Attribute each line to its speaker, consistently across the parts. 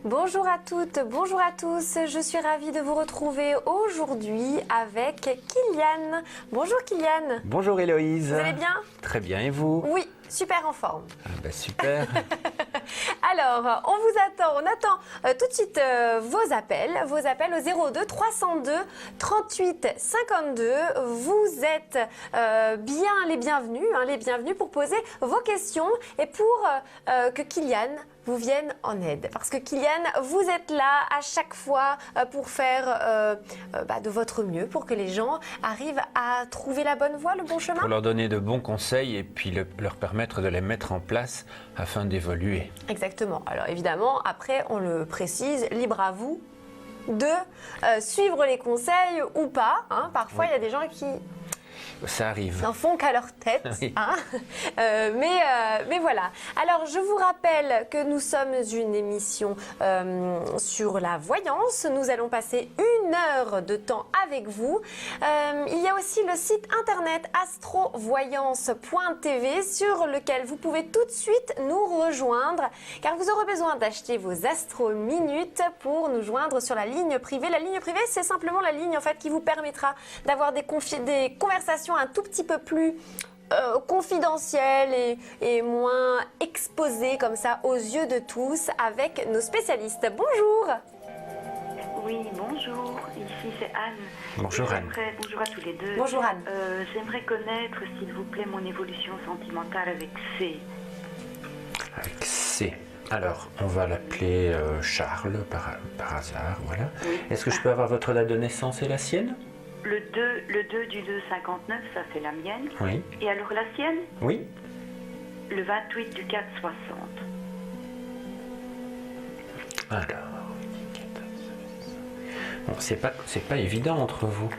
Speaker 1: Bonjour à toutes, bonjour à tous. Je suis ravie de vous retrouver aujourd'hui avec Kylian. Bonjour Kylian.
Speaker 2: Bonjour Héloïse.
Speaker 1: Vous allez bien?
Speaker 2: Très bien, et vous?
Speaker 1: Oui, super en forme.
Speaker 2: Ah bah super.
Speaker 1: Alors, on vous attend, on attend tout de suite vos appels au 02 302 38 52. Vous êtes bien les bienvenus pour poser vos questions et pour que Kylian vous vienne en aide. Parce que Kylian, vous êtes là à chaque fois pour faire de votre mieux, pour que les gens arrivent à trouver la bonne voie, le bon chemin.
Speaker 2: Pour leur donner de bons conseils et puis leur permettre de les mettre en place afin d'évoluer.
Speaker 1: Exactement. Alors évidemment, après, on le précise, libre à vous de suivre les conseils ou pas. Hein. Parfois, il y a des gens qui
Speaker 2: Ça arrive.
Speaker 1: n'en font qu'à leur tête.
Speaker 2: Oui.
Speaker 1: Hein. Mais voilà. Alors, je vous rappelle que nous sommes une émission sur la voyance. Nous allons passer 1 heure de temps avec vous. Il y a aussi le site internet astrovoyance.tv sur lequel vous pouvez tout de suite nous rejoindre car vous aurez besoin d'acheter vos Astro Minutes pour nous joindre sur la ligne privée. La ligne privée, c'est simplement la ligne en fait qui vous permettra d'avoir des conversations un tout petit peu plus confidentielles et moins exposées comme ça aux yeux de tous avec nos spécialistes. Bonjour.
Speaker 3: Oui, bonjour, ici c'est Anne.
Speaker 2: Bonjour Anne.
Speaker 3: Bonjour à tous les deux.
Speaker 1: Bonjour Anne.
Speaker 3: J'aimerais connaître, s'il vous plaît, mon évolution sentimentale avec C.
Speaker 2: Avec C. Alors, on va l'appeler Charles par hasard, voilà.
Speaker 3: Oui.
Speaker 2: Est-ce que je peux avoir votre date de naissance et la sienne?
Speaker 3: Le 2 du 2 59, ça c'est la mienne.
Speaker 2: Oui.
Speaker 3: Et alors la sienne?
Speaker 2: Oui.
Speaker 3: Le 28 du 4 60.
Speaker 2: Alors. Bon, c'est pas évident entre vous.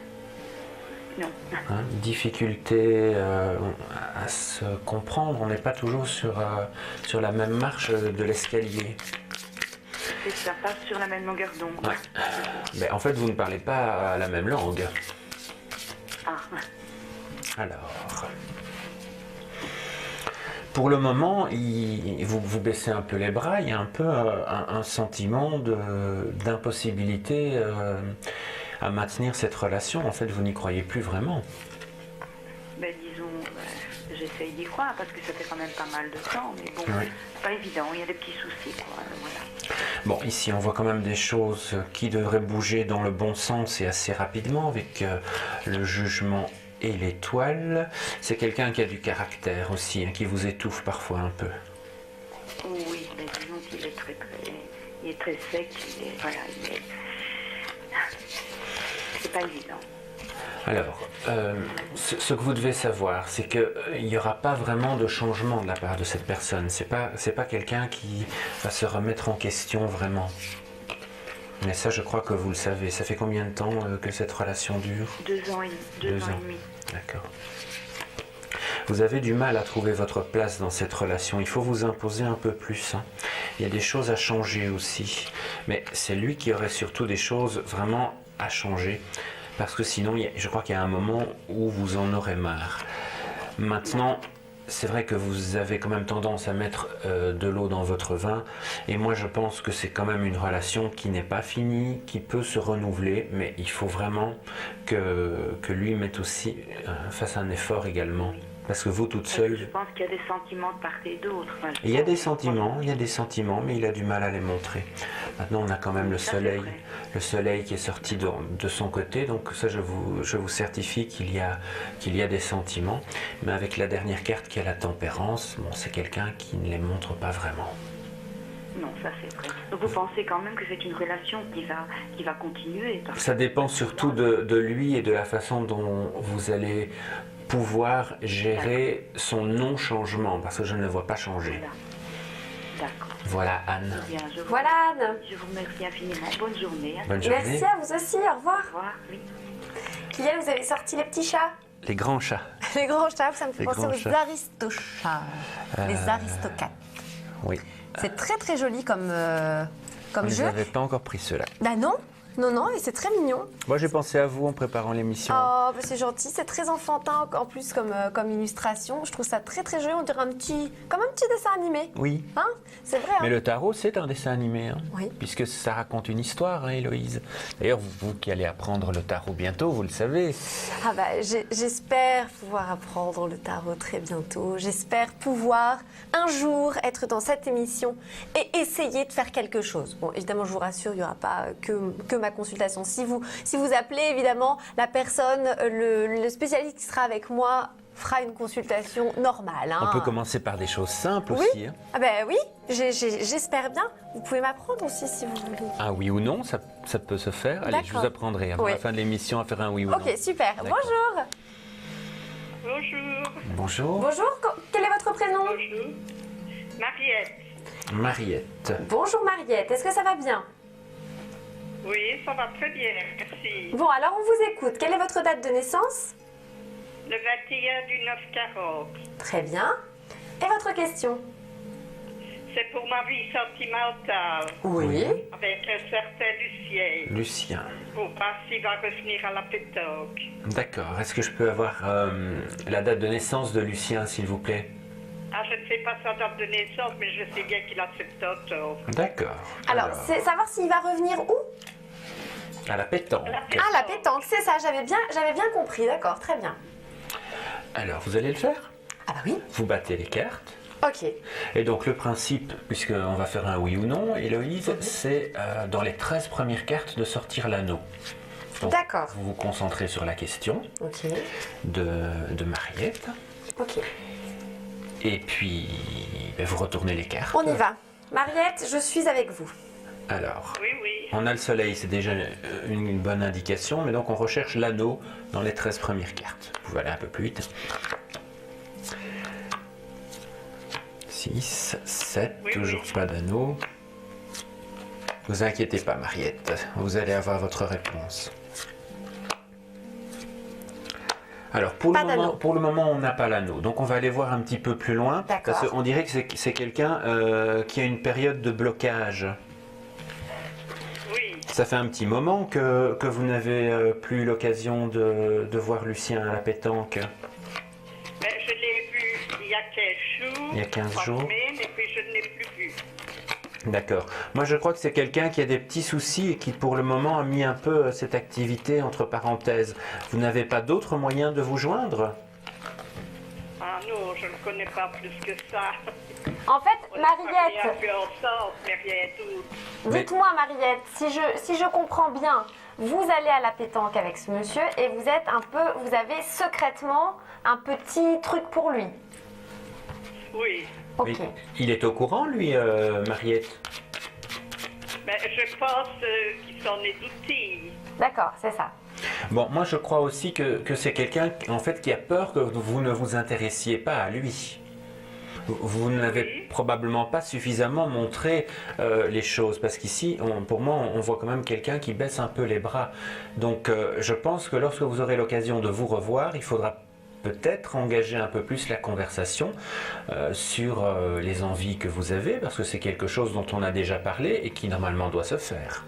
Speaker 3: Non.
Speaker 2: Hein, difficulté à se comprendre, on n'est pas toujours sur la même marche de l'escalier.
Speaker 3: C'est ça, passe sur la même longueur d'onde.
Speaker 2: Ouais. Mais en fait, vous ne parlez pas la même langue.
Speaker 3: Ah,
Speaker 2: Alors, pour le moment, vous baissez un peu les bras, il y a un peu un sentiment d'impossibilité à maintenir cette relation. En fait, vous n'y croyez plus vraiment.
Speaker 3: ben disons, j'essaye d'y croire parce que ça fait quand même pas mal de temps, mais bon,
Speaker 2: Oui.
Speaker 3: c'est pas évident, il y a des petits soucis, quoi, voilà.
Speaker 2: Bon, ici, on voit quand même des choses qui devraient bouger dans le bon sens et assez rapidement avec le jugement et l'étoile. C'est quelqu'un qui a du caractère aussi, hein, qui vous étouffe parfois un peu.
Speaker 3: Oui, mais disons qu'il est il est très sec, voilà, c'est pas évident.
Speaker 2: Alors, ce que vous devez savoir, c'est qu'il n'y aura pas vraiment de changement de la part de cette personne. C'est pas quelqu'un qui va se remettre en question vraiment. Mais ça, je crois que vous le savez. Ça fait combien de temps que cette relation dure?
Speaker 3: 2 ans et demi.
Speaker 2: D'accord. Vous avez du mal à trouver votre place dans cette relation. Il faut vous imposer un peu plus. Hein. Il y a des choses à changer aussi. Mais c'est lui qui aurait surtout des choses vraiment à changer. Parce que sinon, je crois qu'il y a un moment où vous en aurez marre. Maintenant, c'est vrai que vous avez quand même tendance à mettre de l'eau dans votre vin. Et moi, je pense que c'est quand même une relation qui n'est pas finie, qui peut se renouveler. Mais il faut vraiment que lui mette aussi, fasse un effort également. Parce que vous, toute
Speaker 3: Je
Speaker 2: seule...
Speaker 3: pense qu'il y a des sentiments de part et d'autre. Enfin,
Speaker 2: Il y a des sentiments, mais il a du mal à les montrer. Maintenant, on a quand même
Speaker 3: Ça, c'est vrai.
Speaker 2: le soleil qui est sorti de son côté, donc ça, je vous certifie qu'il y a des sentiments. Mais avec la dernière carte qui est la tempérance, bon, c'est quelqu'un qui ne les montre pas vraiment.
Speaker 3: Non, ça c'est vrai. Donc vous pensez quand même que c'est une relation qui va continuer
Speaker 2: Ça dépend surtout de lui et de la façon dont vous allez pouvoir gérer son non-changement, parce que je ne le vois pas changer.
Speaker 3: Voilà. D'accord.
Speaker 2: Voilà, Anne.
Speaker 3: Bien,
Speaker 1: Voilà Anne.
Speaker 3: Je vous remercie infiniment. Bonne journée.
Speaker 2: Bonne journée.
Speaker 1: Merci à vous aussi. Au revoir.
Speaker 3: Au revoir. Oui.
Speaker 1: Kylian, vous avez sorti les petits chats.
Speaker 2: Les grands chats.
Speaker 1: Les grands chats, ça me fait
Speaker 2: Les
Speaker 1: penser
Speaker 2: grands
Speaker 1: aux
Speaker 2: chats.
Speaker 1: aristochats. Les aristocates.
Speaker 2: Oui.
Speaker 1: C'est très très joli comme
Speaker 2: Vous
Speaker 1: jeu.
Speaker 2: n'avez pas encore pris cela.
Speaker 1: Bah non, Non, non, et c'est très mignon.
Speaker 2: Moi, j'ai pensé à vous en préparant l'émission.
Speaker 1: Oh, bah, c'est gentil, c'est très enfantin en plus comme illustration. Je trouve ça très très joli, on dirait comme un petit dessin animé.
Speaker 2: Oui.
Speaker 1: Hein? C'est vrai.
Speaker 2: Mais
Speaker 1: Hein?
Speaker 2: le tarot, c'est un dessin animé, hein,
Speaker 1: Oui.
Speaker 2: puisque ça raconte une histoire, hein, Héloïse. D'ailleurs, vous qui allez apprendre le tarot bientôt, vous le savez.
Speaker 1: Ah bah, j'espère pouvoir apprendre le tarot très bientôt. J'espère pouvoir un jour être dans cette émission et essayer de faire quelque chose. Bon, évidemment, je vous rassure, il n'y aura pas que ma consultation. Si vous appelez, évidemment, la personne, le spécialiste qui sera avec moi fera une consultation normale. Hein.
Speaker 2: On peut commencer par des choses simples
Speaker 1: Oui.
Speaker 2: aussi. Hein.
Speaker 1: Ah ben oui, j'espère bien. Vous pouvez m'apprendre aussi si vous voulez.
Speaker 2: Un oui ou non, ça peut se faire. Allez, je vous
Speaker 1: D'accord.
Speaker 2: apprendrai avant
Speaker 1: Oui.
Speaker 2: la fin de l'émission à faire un oui ou non.
Speaker 1: Ok, super.
Speaker 2: D'accord.
Speaker 1: Bonjour.
Speaker 3: Bonjour.
Speaker 2: Bonjour.
Speaker 1: Bonjour, quel est votre prénom?
Speaker 3: Bonjour. Mariette.
Speaker 2: Mariette.
Speaker 1: Bonjour Mariette, est-ce que ça va bien?
Speaker 3: Oui, ça va très bien, merci.
Speaker 1: Bon, alors on vous écoute. Quelle est votre date de naissance?
Speaker 3: Le 21 du 9-40.
Speaker 1: Très bien. Et votre question?
Speaker 3: C'est pour ma vie sentimentale
Speaker 1: Oui.
Speaker 3: avec un certain Lucien.
Speaker 2: Lucien.
Speaker 3: Pour voir s'il va revenir à la pétanque.
Speaker 2: D'accord. Est-ce que je peux avoir la date de naissance de Lucien, s'il vous plaît?
Speaker 3: Ah, je ne sais pas sa date de naissance, mais je sais bien qu'il a 70 ans.
Speaker 2: D'accord.
Speaker 1: Alors, c'est savoir s'il va revenir où?
Speaker 2: à la pétanque.
Speaker 1: Ah, la pétanque, c'est ça, j'avais bien compris, d'accord, très bien.
Speaker 2: Alors, vous allez le faire?
Speaker 1: Ah bah oui.
Speaker 2: Vous battez les cartes.
Speaker 1: Ok.
Speaker 2: Et donc le principe, puisqu'on va faire un oui ou non, Héloïse, c'est dans les 13 premières cartes de sortir l'anneau. Donc,
Speaker 1: D'accord.
Speaker 2: vous vous concentrez sur la question
Speaker 1: Ok.
Speaker 2: de Mariette.
Speaker 1: Ok.
Speaker 2: Et puis, ben, vous retournez les cartes.
Speaker 1: On y va. Mariette, je suis avec vous.
Speaker 2: Alors,
Speaker 3: Oui, oui.
Speaker 2: on a le soleil, c'est déjà une bonne indication, mais donc on recherche l'anneau dans les 13 premières cartes. Vous pouvez aller un peu plus vite. 6, 7,
Speaker 3: Oui,
Speaker 2: toujours
Speaker 3: oui.
Speaker 2: pas d'anneau. Vous inquiétez pas, Mariette, vous allez avoir votre réponse. Alors, pour
Speaker 1: Pas
Speaker 2: le moment, on n'a pas l'anneau. Donc, on va aller voir un petit peu plus loin.
Speaker 1: D'accord.
Speaker 2: Parce qu'on dirait que c'est quelqu'un qui a une période de blocage.
Speaker 3: Oui.
Speaker 2: Ça fait un petit moment que vous n'avez plus eu l'occasion de voir Lucien à la pétanque.
Speaker 3: Ben, je l'ai vu il y a 15 jours.
Speaker 2: Il y a 15
Speaker 3: 3
Speaker 2: jours.
Speaker 3: semaines, et puis je ne l'ai plus vu.
Speaker 2: D'accord. Moi, je crois que c'est quelqu'un qui a des petits soucis et qui, pour le moment, a mis un peu cette activité entre parenthèses. Vous n'avez pas d'autres moyens de vous joindre?
Speaker 3: Ah non, je ne connais pas plus que ça.
Speaker 1: En fait,
Speaker 3: On n'a pas
Speaker 1: Mariette,
Speaker 3: rien vu ensemble, mais rien d'autre.
Speaker 2: Mais-
Speaker 1: dites-moi Mariette, si je comprends bien, vous allez à la pétanque avec ce monsieur et vous avez secrètement un petit truc pour lui.
Speaker 3: Oui.
Speaker 1: Ok.
Speaker 2: Mais il est au courant, lui, Mariette?
Speaker 3: Ben, je pense qu'il s'en est douté.
Speaker 1: D'accord, c'est ça.
Speaker 2: Bon, moi, je crois aussi que c'est quelqu'un, en fait, qui a peur que vous ne vous intéressiez pas à lui. Vous ne l'avez
Speaker 3: Oui.
Speaker 2: probablement pas suffisamment montré les choses, parce qu'ici, pour moi, on voit quand même quelqu'un qui baisse un peu les bras. Donc, je pense que lorsque vous aurez l'occasion de vous revoir, il faudra peut-être engager un peu plus la conversation sur les envies que vous avez, parce que c'est quelque chose dont on a déjà parlé et qui normalement doit se faire.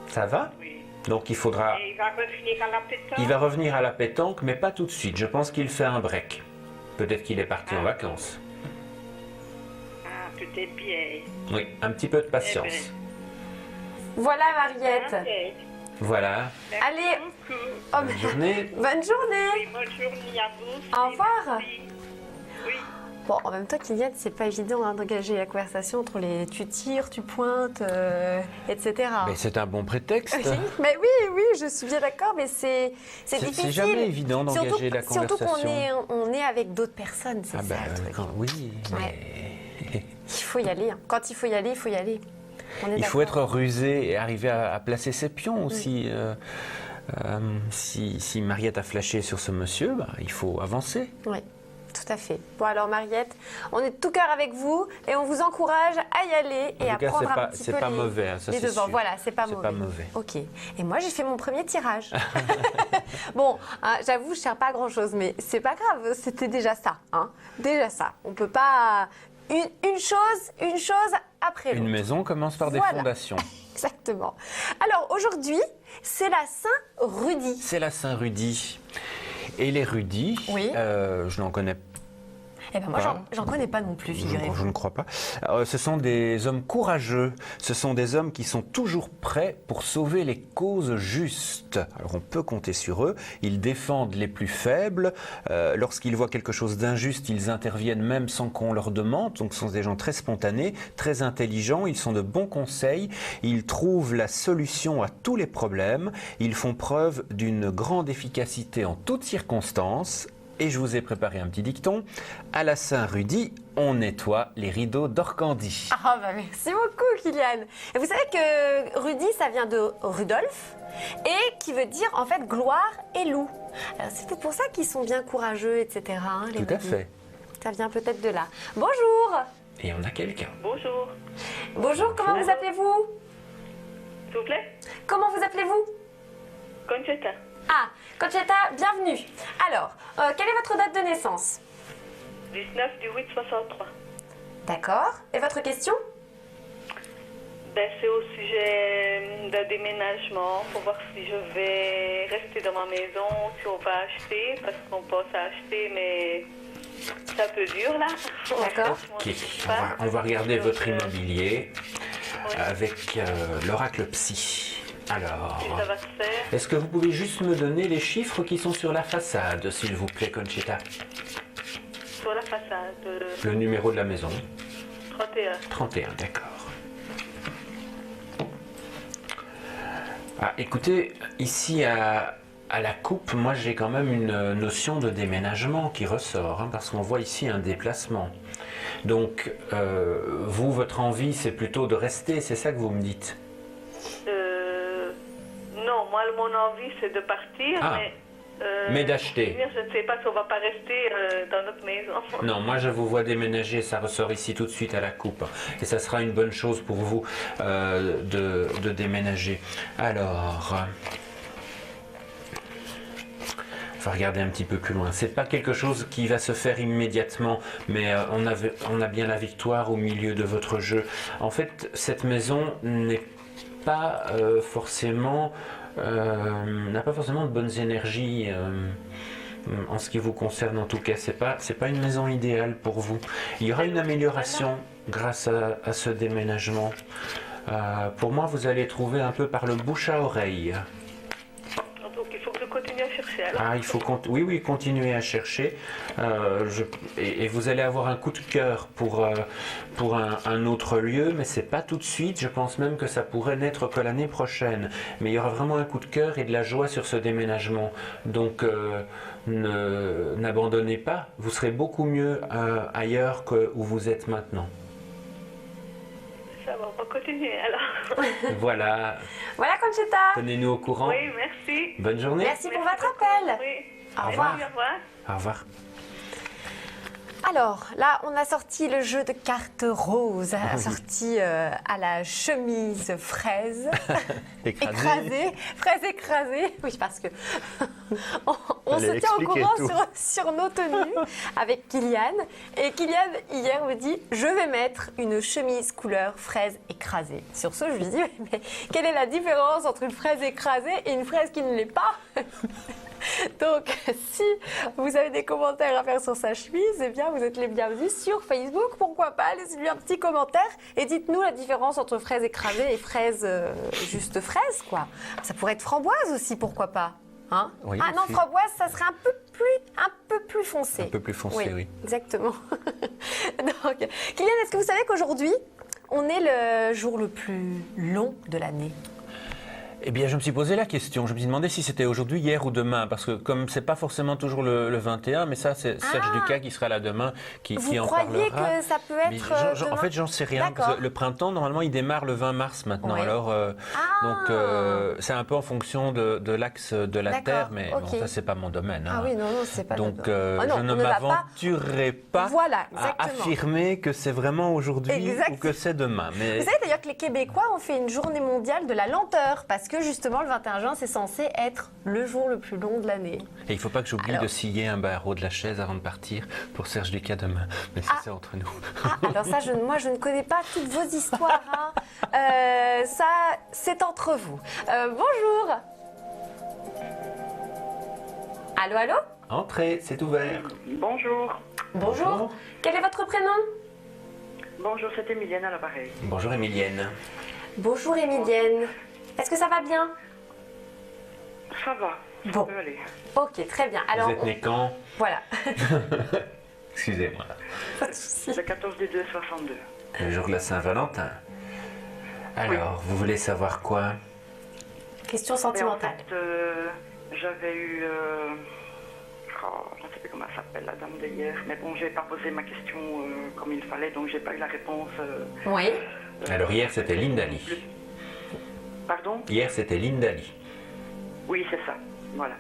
Speaker 2: Ça va?
Speaker 3: Oui.
Speaker 2: Donc, il faudra...
Speaker 3: Et il va revenir à la pétanque.
Speaker 2: Il va revenir à la pétanque, mais pas tout de suite. Je pense qu'il fait un break. Peut-être qu'il est parti en
Speaker 3: Ah.
Speaker 2: vacances.
Speaker 3: Ah, peut-être bien.
Speaker 2: Oui, un petit peu de patience.
Speaker 3: Eh
Speaker 1: Voilà Mariette.
Speaker 3: Ok.
Speaker 2: Voilà.
Speaker 3: Merci
Speaker 1: Allez.
Speaker 3: beaucoup.
Speaker 1: Oh,
Speaker 2: Bonne journée.
Speaker 1: bonne journée.
Speaker 3: Oui, bonne journée à vous. aussi.
Speaker 1: Au revoir.
Speaker 3: Merci. Oui.
Speaker 1: Bon, en même temps, Kylian, c'est pas évident hein, d'engager la conversation entre les tu tires, tu pointes, etc.
Speaker 2: Mais c'est un bon prétexte.
Speaker 1: Oui, mais oui, je suis bien d'accord, mais c'est difficile.
Speaker 2: C'est jamais évident d'engager la
Speaker 1: Surtout
Speaker 2: conversation.
Speaker 1: qu'on est avec d'autres personnes, c'est
Speaker 2: Ah
Speaker 1: ça
Speaker 2: bah
Speaker 1: le truc.
Speaker 2: oui, mais
Speaker 1: Ouais. Il faut y aller. Hein. Quand il faut y aller, il faut y aller. On est
Speaker 2: il faut être
Speaker 1: d'accord.
Speaker 2: rusé et arriver à placer ses pions aussi. Si Mariette a flashé sur ce monsieur, bah, il faut avancer.
Speaker 1: Oui, tout à fait. Bon alors Mariette, on est de tout cœur avec vous et on vous encourage à y aller et
Speaker 2: En
Speaker 1: à
Speaker 2: tout cas,
Speaker 1: prendre
Speaker 2: c'est
Speaker 1: un
Speaker 2: pas-
Speaker 1: petit
Speaker 2: c'est
Speaker 1: peu
Speaker 2: pas
Speaker 1: les,
Speaker 2: mauvais, hein, ça,
Speaker 1: les
Speaker 2: c'est
Speaker 1: devants.
Speaker 2: sûr.
Speaker 1: Voilà, c'est pas
Speaker 2: C'est
Speaker 1: mauvais.
Speaker 2: pas mauvais.
Speaker 1: Ok. Et moi j'ai fait mon premier tirage. Bon, hein, j'avoue, je ne sers pas à grand chose, mais c'est pas grave. C'était déjà ça. Hein. Déjà ça. On peut pas. Une chose après l'autre.
Speaker 2: Une maison commence par des
Speaker 1: Voilà.
Speaker 2: fondations.
Speaker 1: Exactement. Alors aujourd'hui, c'est la Saint-Rudy.
Speaker 2: C'est la Saint-Rudy. Et les Rudis,
Speaker 1: Oui.
Speaker 2: je n'en connais pas.
Speaker 1: Eh ben moi, j'en connais pas non plus, figurez-vous.
Speaker 2: Je ne crois pas. Ce sont des hommes courageux. Ce sont des hommes qui sont toujours prêts pour sauver les causes justes. Alors on peut compter sur eux. Ils défendent les plus faibles. Lorsqu'ils voient quelque chose d'injuste, ils interviennent même sans qu'on leur demande. Donc ce sont des gens très spontanés, très intelligents. Ils sont de bons conseils. Ils trouvent la solution à tous les problèmes. Ils font preuve d'une grande efficacité en toutes circonstances. Et je vous ai préparé un petit dicton. À la Saint-Rudy, on nettoie les rideaux d'Orcandie.
Speaker 1: Ah bah merci beaucoup, Kylian. Et vous savez que Rudy, ça vient de Rudolf et qui veut dire en fait gloire et loup. Alors c'est peut-être pour ça qu'ils sont bien courageux, etc. hein, les
Speaker 2: Tout à
Speaker 1: Rudy.
Speaker 2: fait.
Speaker 1: Ça vient peut-être de là. Bonjour.
Speaker 2: Et on a quelqu'un.
Speaker 3: Bonjour.
Speaker 1: Bonjour, comment vous appelez-vous?
Speaker 3: S'il vous plaît?
Speaker 1: Comment vous appelez-vous?
Speaker 3: Conchetta.
Speaker 1: Ah, Conchetta, bienvenue. Alors, quelle est votre date de naissance?
Speaker 3: 19 du 8 63.
Speaker 1: D'accord. Et votre question?
Speaker 3: Ben, c'est au sujet d'un déménagement pour voir si je vais rester dans ma maison, si on va acheter, parce qu'on pense à acheter, mais c'est un peu dur là.
Speaker 1: D'accord.
Speaker 2: Ok, on va regarder votre immobilier avec l'oracle psy. Alors,
Speaker 3: Si ça va se faire.
Speaker 2: est-ce que vous pouvez juste me donner les chiffres qui sont sur la façade, s'il vous plaît, Conchetta?
Speaker 3: Sur la façade,
Speaker 2: Le numéro de la maison.
Speaker 3: 31.
Speaker 2: 31, d'accord. Ah, écoutez, ici à la coupe, moi j'ai quand même une notion de déménagement qui ressort, hein, parce qu'on voit ici un déplacement. Donc, vous, votre envie, c'est plutôt de rester, c'est ça que vous me dites?
Speaker 3: Non, moi, mon envie, c'est de partir,
Speaker 2: Ah. Mais d'acheter.
Speaker 3: Je ne sais pas si on va pas rester dans notre maison.
Speaker 2: Non, moi je vous vois déménager, ça ressort ici tout de suite à la coupe. Et ça sera une bonne chose pour vous de déménager. Alors, on va regarder un petit peu plus loin. C'est pas quelque chose qui va se faire immédiatement, mais on a bien la victoire au milieu de votre jeu. En fait, cette maison n'est pas forcément... n'a pas forcément de bonnes énergies en ce qui vous concerne. En tout cas, c'est pas une maison idéale pour vous. Il y aura une amélioration grâce à ce déménagement. Pour moi, vous allez trouver un peu par le bouche à oreille.
Speaker 3: Donc il faut que je continue à chercher alors.
Speaker 2: Ah, il faut oui, continuer à chercher. Et vous allez avoir un coup de cœur pour un autre lieu, mais c'est pas tout de suite. Je pense même que ça pourrait n'être que l'année prochaine. Mais il y aura vraiment un coup de cœur et de la joie sur ce déménagement. Donc, n'abandonnez pas. Vous serez beaucoup mieux ailleurs que où vous êtes maintenant.
Speaker 3: Ça va, on va continuer alors.
Speaker 2: Voilà.
Speaker 1: Voilà, Conchetta.
Speaker 2: Tenez-nous au courant.
Speaker 3: Oui, merci.
Speaker 2: Bonne journée.
Speaker 1: Merci pour votre
Speaker 3: beaucoup.
Speaker 1: appel.
Speaker 3: Oui.
Speaker 1: Au revoir.
Speaker 3: Merci, au revoir.
Speaker 2: Au revoir.
Speaker 1: Alors, là, on a sorti le jeu de cartes rose, on a sorti à la chemise fraise écrasée, fraise écrasée, oui, parce que on se
Speaker 2: Fallait
Speaker 1: tient au
Speaker 2: expliquer
Speaker 1: courant
Speaker 2: tout.
Speaker 1: sur nos tenues avec Kylian. Et Kylian, hier, me dit, je vais mettre une chemise couleur fraise écrasée. Sur ce, je lui dis, mais quelle est la différence entre une fraise écrasée et une fraise qui ne l'est pas? Donc, si vous avez des commentaires à faire sur sa chemise, eh bien, vous êtes les bienvenus sur Facebook. Pourquoi pas, laissez-lui un petit commentaire et dites-nous la différence entre fraise écrasée et fraise, juste fraise, quoi. Ça pourrait être framboise aussi, pourquoi pas, hein?
Speaker 2: Oui,
Speaker 1: Ah non,
Speaker 2: aussi.
Speaker 1: framboise, ça serait un peu plus foncé.
Speaker 2: Un peu plus foncé, oui.
Speaker 1: Exactement. Donc, Kylian, est-ce que vous savez qu'aujourd'hui, on est le jour le plus long de l'année?
Speaker 2: Eh bien, je me suis posé la question. Je me suis demandé si c'était aujourd'hui, hier ou demain. Parce que comme c'est pas forcément toujours le 21, mais ça, c'est Serge Ducas qui sera là demain, qui en parlera.
Speaker 1: Vous croyez que ça peut
Speaker 2: Mais
Speaker 1: être
Speaker 2: en
Speaker 1: demain?
Speaker 2: fait, j'en sais rien. Parce
Speaker 1: D'accord.
Speaker 2: que le printemps, normalement, il démarre le 20 mars maintenant.
Speaker 1: Oui.
Speaker 2: Alors, donc, c'est un peu en fonction de l'axe de la
Speaker 1: D'accord,
Speaker 2: Terre. Mais
Speaker 1: ok.
Speaker 2: bon, ça, c'est pas mon domaine.
Speaker 1: Ah
Speaker 2: hein.
Speaker 1: oui, non, c'est pas
Speaker 2: Donc,
Speaker 1: notre- Ah non,
Speaker 2: je ne
Speaker 1: on va pas-
Speaker 2: m'aventurerai pas
Speaker 1: Voilà,
Speaker 2: à
Speaker 1: exactement.
Speaker 2: affirmer que c'est vraiment aujourd'hui
Speaker 1: Exact.
Speaker 2: ou que c'est demain. Mais
Speaker 1: Vous savez d'ailleurs que les Québécois ont fait une journée mondiale de la lenteur parce que que justement le 21 juin, c'est censé être le jour le plus long de l'année.
Speaker 2: Et il ne faut pas que j'oublie de scier un barreau de la chaise avant de partir pour Serge Lucas demain. Mais ça, c'est entre nous.
Speaker 1: Ah, alors ça, moi, je ne connais pas toutes vos histoires. Hein. Ça, c'est entre vous. Bonjour. Allô, allô?
Speaker 2: Entrez, c'est ouvert.
Speaker 4: Bonjour.
Speaker 1: Bonjour. Quel est votre prénom?
Speaker 4: Bonjour, c'est Emilienne à l'appareil.
Speaker 2: Bonjour Emilienne.
Speaker 1: Bonjour Emilienne. Est-ce que ça va bien?
Speaker 4: Ça va, ça
Speaker 1: Bon.
Speaker 4: peut aller.
Speaker 1: Ok, très bien. Alors,
Speaker 2: Vous êtes né quand?
Speaker 1: voilà.
Speaker 2: Excusez-moi.
Speaker 1: Pas de souci.
Speaker 4: Le 14 du 2, 62.
Speaker 2: Le jour de la Saint-Valentin. Alors, vous voulez savoir quoi?
Speaker 1: Question
Speaker 4: Mais en
Speaker 1: sentimentale.
Speaker 4: fait, j'avais eu... je ne sais plus comment elle s'appelle, la dame d'hier. Mais bon, j'ai pas posé ma question comme il fallait, donc j'ai pas eu la réponse.
Speaker 1: Oui.
Speaker 2: Alors hier, c'était Lindali.
Speaker 4: Pardon?
Speaker 2: Hier, c'était Lindali.
Speaker 4: Oui, c'est ça. Voilà.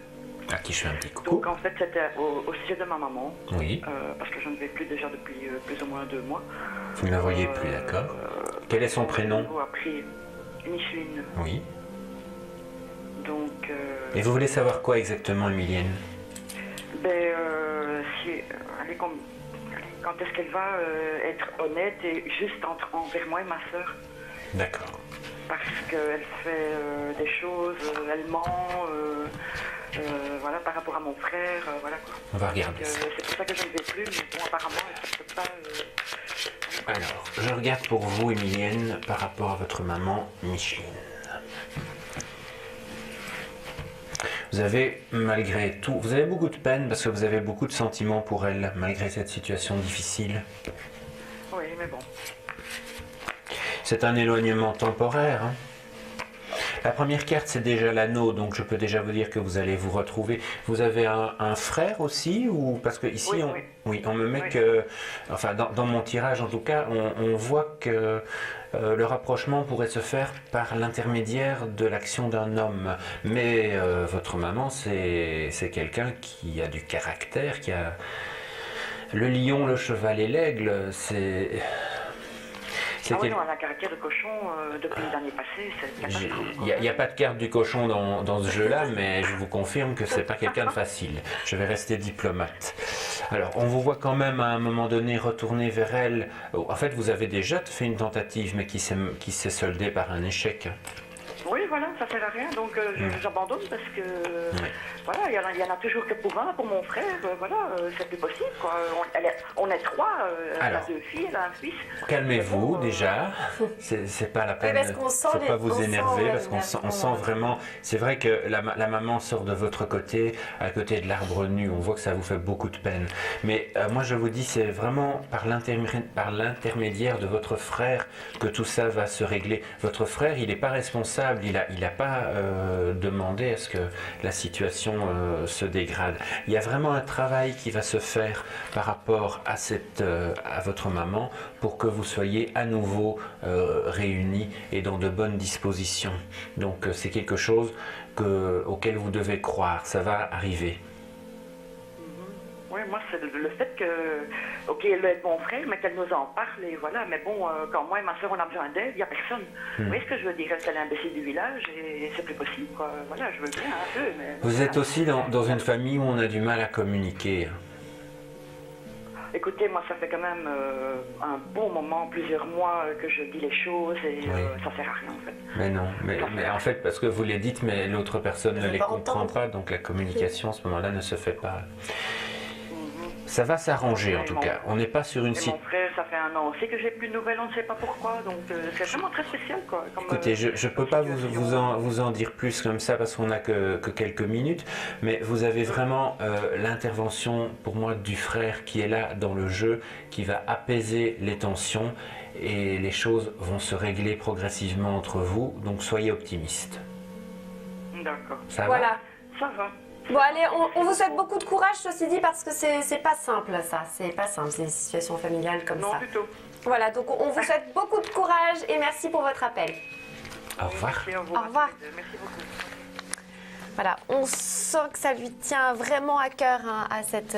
Speaker 2: À qui je fais un petit coucou.
Speaker 4: Donc en fait, c'était au sujet de ma maman.
Speaker 2: Oui.
Speaker 4: Parce que je ne vais plus déjà depuis plus ou moins 2 mois.
Speaker 2: Vous ne la voyez plus, d'accord. Quel est son prénom?
Speaker 4: Vous appris Micheline.
Speaker 2: Oui.
Speaker 4: Donc...
Speaker 2: Et vous voulez savoir quoi exactement, Emilienne?
Speaker 4: Ben, quand est-ce qu'elle va être honnête et juste envers moi et ma soeur?
Speaker 2: D'accord.
Speaker 4: Parce qu'elle fait des choses, elle ment, voilà, par rapport à mon frère, voilà quoi.
Speaker 2: On va regarder ça.
Speaker 4: C'est pour ça que je ne vais plus, mais bon, apparemment, elle ne peut pas...
Speaker 2: Alors, je regarde pour vous, Emilienne, par rapport à votre maman, Micheline. Vous avez, malgré tout, vous avez beaucoup de peine parce que vous avez beaucoup de sentiments pour elle, malgré cette situation difficile.
Speaker 4: Oui, mais bon.
Speaker 2: C'est un éloignement temporaire. Hein. La première carte, c'est déjà l'anneau, donc je peux déjà vous dire que vous allez vous retrouver. Vous avez un frère aussi, ou parce que ici,
Speaker 4: Oui,
Speaker 2: on me met
Speaker 4: oui.
Speaker 2: que, enfin, dans mon tirage en tout cas, on voit que le rapprochement pourrait se faire par l'intermédiaire de l'action d'un homme. Mais votre maman, c'est quelqu'un qui a du caractère, qui a le lion, le cheval et l'aigle. C'est
Speaker 4: Ah oui, non, elle a un caractère de cochon depuis l'année passée, c'est catastrophe.
Speaker 2: Il n'y a pas de carte du cochon dans ce jeu-là, mais je vous confirme que c'est pas quelqu'un de facile. Je vais rester diplomate. Alors, on vous voit quand même à un moment donné retourner vers elle. En fait, vous avez déjà fait une tentative, mais qui s'est soldée par un échec.
Speaker 4: Oui, voilà, ça sert à rien, donc j'abandonne parce que voilà, il y en a toujours que pour un, pour mon frère, voilà, c'est plus possible, quoi. On est 3, elle a 2 filles, elle a un fils.
Speaker 2: Calmez-vous déjà, c'est pas la peine,
Speaker 1: parce qu'on sent
Speaker 2: faut pas vous
Speaker 1: on
Speaker 2: énerver
Speaker 1: sent
Speaker 2: parce qu'on sent vraiment, c'est vrai que la maman sort de votre côté, à côté de l'arbre nu, on voit que ça vous fait beaucoup de peine. Mais moi je vous dis, c'est vraiment par l'intermédiaire de votre frère que tout ça va se régler. Votre frère, il n'est pas responsable, il a pas demandé à ce que la situation se dégrade. Il y a vraiment un travail qui va se faire par rapport à votre maman pour que vous soyez à nouveau réunis et dans de bonnes dispositions. Donc c'est quelque chose auquel vous devez croire, ça va arriver.
Speaker 4: Oui, moi, c'est le fait que, ok, elle est mon frère, mais qu'elle nous en parle, et voilà, mais bon, quand moi et ma soeur, on a besoin d'aide, il n'y a personne. Vous voyez ce que je veux dire? Elle, c'est l'imbécile du village, et c'est plus possible, quoi. Voilà, je veux bien un peu, mais...
Speaker 2: Vous êtes aussi dans une famille où on a du mal à communiquer.
Speaker 4: Écoutez, moi, ça fait quand même un bon moment, plusieurs mois, que je dis les choses, et ça sert à rien, en fait.
Speaker 2: Mais non, mais en fait, parce que vous les dites, mais l'autre personne ne les comprend
Speaker 1: entendre.
Speaker 2: pas, donc la communication, à ce moment-là, ne se fait pas. Ça va s'arranger en tout cas. On n'est pas sur une
Speaker 4: Et
Speaker 2: situation.
Speaker 4: mon frère, ça fait 1 an aussi que j'ai plus de nouvelles, on ne sait pas pourquoi. Donc c'est vraiment très spécial, quoi. Comme,
Speaker 2: Écoutez, je ne peux pas vous en dire plus comme ça parce qu'on n'a que quelques minutes, mais vous avez vraiment l'intervention pour moi du frère qui est là dans le jeu, qui va apaiser les tensions et les choses vont se régler progressivement entre vous. Donc soyez optimistes.
Speaker 4: D'accord.
Speaker 2: Ça va?
Speaker 1: Voilà.
Speaker 4: Ça va.
Speaker 1: Bon allez, on vous souhaite beaucoup de courage, ceci dit, parce que c'est pas simple ça, c'est pas simple, c'est une situation familiale comme
Speaker 4: Non,
Speaker 1: ça.
Speaker 4: du tout.
Speaker 1: Voilà, donc on vous souhaite beaucoup de courage et merci pour votre appel.
Speaker 2: Au revoir.
Speaker 4: Merci à vous.
Speaker 1: Au revoir.
Speaker 4: Merci beaucoup.
Speaker 1: Voilà, on sent que ça lui tient vraiment à cœur hein, à cette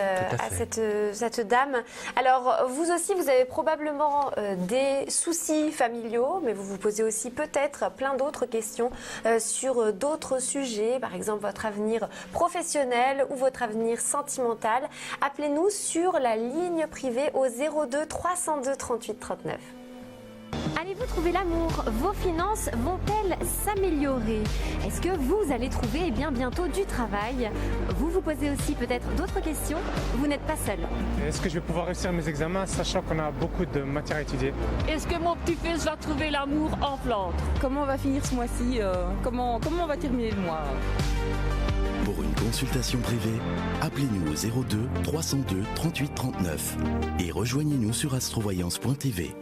Speaker 1: dame. Alors, vous aussi, vous avez probablement des soucis familiaux, mais vous vous posez aussi peut-être plein d'autres questions sur d'autres sujets, par exemple votre avenir professionnel ou votre avenir sentimental. Appelez-nous sur la ligne privée au 02 302 38 39. Allez-vous trouver l'amour? Vos finances vont-elles s'améliorer? Est-ce que vous allez trouver bientôt du travail? Vous vous posez aussi peut-être d'autres questions? Vous n'êtes pas seul.
Speaker 5: Est-ce que je vais pouvoir réussir mes examens sachant qu'on a beaucoup de matière à étudier?
Speaker 6: Est-ce que mon petit-fils va trouver l'amour en Flandre? Comment on va finir ce mois-ci? Comment on va terminer le mois?
Speaker 7: Pour une consultation privée, appelez-nous au 02 302 38 39 et rejoignez-nous sur astrovoyance.tv.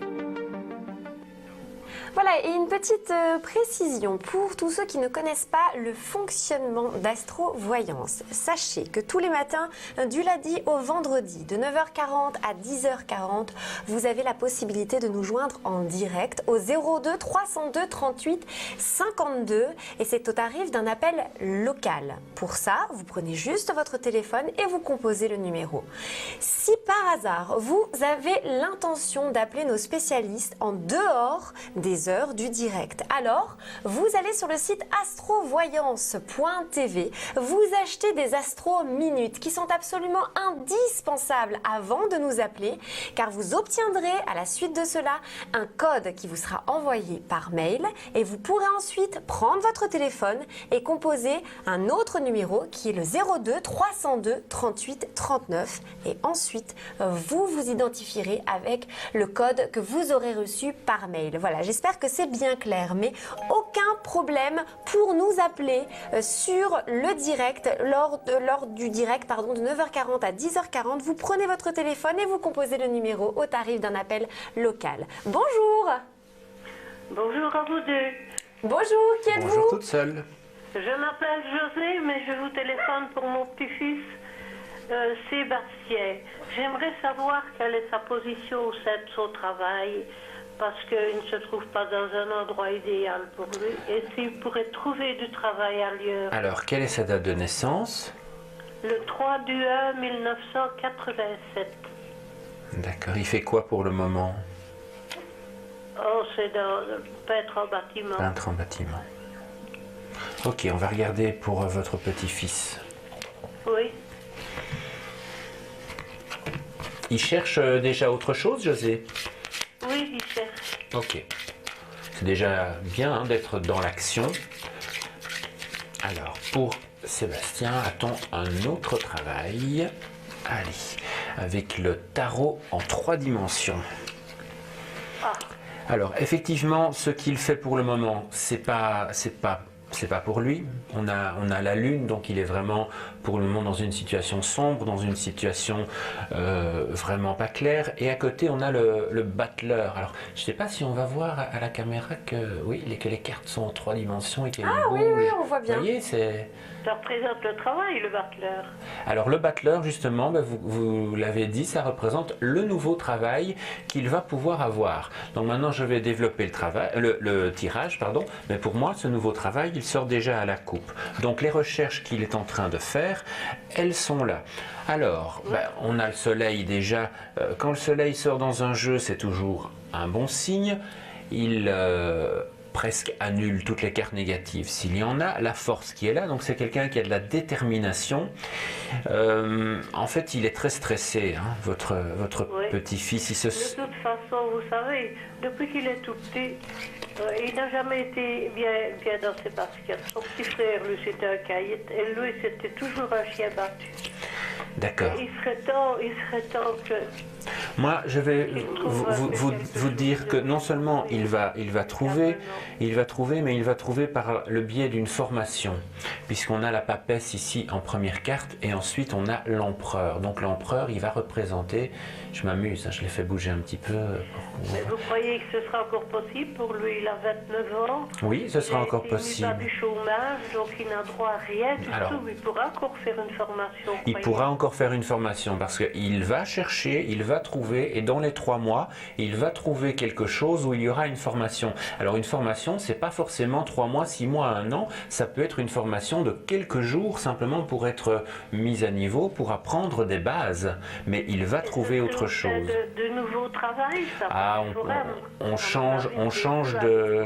Speaker 1: Voilà, et une petite précision pour tous ceux qui ne connaissent pas le fonctionnement d'astrovoyance. Sachez que tous les matins, du lundi au vendredi, de 9h40 à 10h40, vous avez la possibilité de nous joindre en direct au 02 302 38 52 et c'est au tarif d'un appel local. Pour ça, vous prenez juste votre téléphone et vous composez le numéro. Si par hasard, vous avez l'intention d'appeler nos spécialistes en dehors des heures du direct. Alors, vous allez sur le site astrovoyance.tv, vous achetez des astro-minutes qui sont absolument indispensables avant de nous appeler, car vous obtiendrez à la suite de cela un code qui vous sera envoyé par mail et vous pourrez ensuite prendre votre téléphone et composer un autre numéro qui est le 02 302 38 39 et ensuite vous vous identifierez avec le code que vous aurez reçu par mail. Voilà, j'espère que c'est bien clair, mais aucun problème pour nous appeler sur le direct, lors du direct de 9h40 à 10h40. Vous prenez votre téléphone et vous composez le numéro au tarif d'un appel local. Bonjour.
Speaker 8: Bonjour à vous deux.
Speaker 1: Bonjour, qui êtes-vous?
Speaker 2: Bonjour toute seule.
Speaker 8: Je m'appelle José, mais je vous téléphone pour mon petit-fils Sébastien. J'aimerais savoir quelle est sa position au sein de son travail, parce qu'il ne se trouve pas dans un endroit idéal pour lui, et s'il pourrait trouver du travail ailleurs.
Speaker 2: Alors, quelle est sa date de naissance?
Speaker 8: Le 3 du 1 1987.
Speaker 2: D'accord, il fait quoi pour le moment?
Speaker 8: Oh, c'est dans peintre en bâtiment.
Speaker 2: Peintre en bâtiment. Ok, on va regarder pour votre petit-fils.
Speaker 8: Oui.
Speaker 2: Il cherche déjà autre chose, José?
Speaker 8: Oui, il cherche.
Speaker 2: Ok. C'est déjà bien hein, d'être dans l'action. Alors, pour Sébastien, a-t-on un autre travail? Allez, avec le tarot en 3 dimensions.
Speaker 8: Ah.
Speaker 2: Alors, effectivement, ce qu'il fait pour le moment, c'est pas pour lui. On a la lune, donc il est vraiment pour le moment dans une situation sombre, dans une situation vraiment pas claire. Et à côté, on a le battleur. Alors, je ne sais pas si on va voir à la caméra que les cartes sont en 3 dimensions et qu'elles bougent.
Speaker 1: Oui, on voit bien.
Speaker 2: Vous voyez, c'est...
Speaker 8: Ça représente le travail, le battleur.
Speaker 2: Alors le battleur, justement, vous l'avez dit, ça représente le nouveau travail qu'il va pouvoir avoir. Donc maintenant, je vais développer le tirage, mais pour moi, ce nouveau travail, il sort déjà à la coupe. Donc les recherches qu'il est en train de faire, elles sont là. Alors, on a le soleil déjà. Quand le soleil sort dans un jeu, c'est toujours un bon signe. Il... presque annule toutes les cartes négatives s'il y en a, la force qui est là, donc c'est quelqu'un qui a de la détermination. En fait, il est très stressé, hein, votre
Speaker 8: Oui.
Speaker 2: petit-fils.
Speaker 8: De toute façon, vous savez, depuis qu'il est tout petit, il n'a jamais été bien dans ses baskets. Son petit frère, lui, c'était un caïd, et lui, c'était toujours un chien battu.
Speaker 2: D'accord.
Speaker 8: Il serait temps que...
Speaker 2: Moi, je vais vous dire que non seulement il va trouver, mais il va trouver par le biais d'une formation, puisqu'on a la papesse ici en première carte, et ensuite on a l'empereur. Donc l'empereur, il va représenter, je m'amuse, hein, je l'ai fait bouger un petit peu.
Speaker 8: Mais vous croyez que ce sera encore possible pour lui? Il a 29 ans.
Speaker 2: Oui, ce sera encore possible.
Speaker 8: Il n'a du chômage, donc il n'a droit à rien du
Speaker 2: Alors,
Speaker 8: tout. Il pourra encore faire une formation.
Speaker 2: Il pourra faudra encore faire une formation parce qu'il va chercher, il va trouver, et dans les 3 mois, il va trouver quelque chose où il y aura une formation. Alors une formation, c'est pas forcément 3 mois, 6 mois, 1 an, ça peut être une formation de quelques jours simplement pour être mise à niveau, pour apprendre des bases, mais il va trouver autre chose.
Speaker 8: De nouveau travail, ça.
Speaker 2: Ah, on change de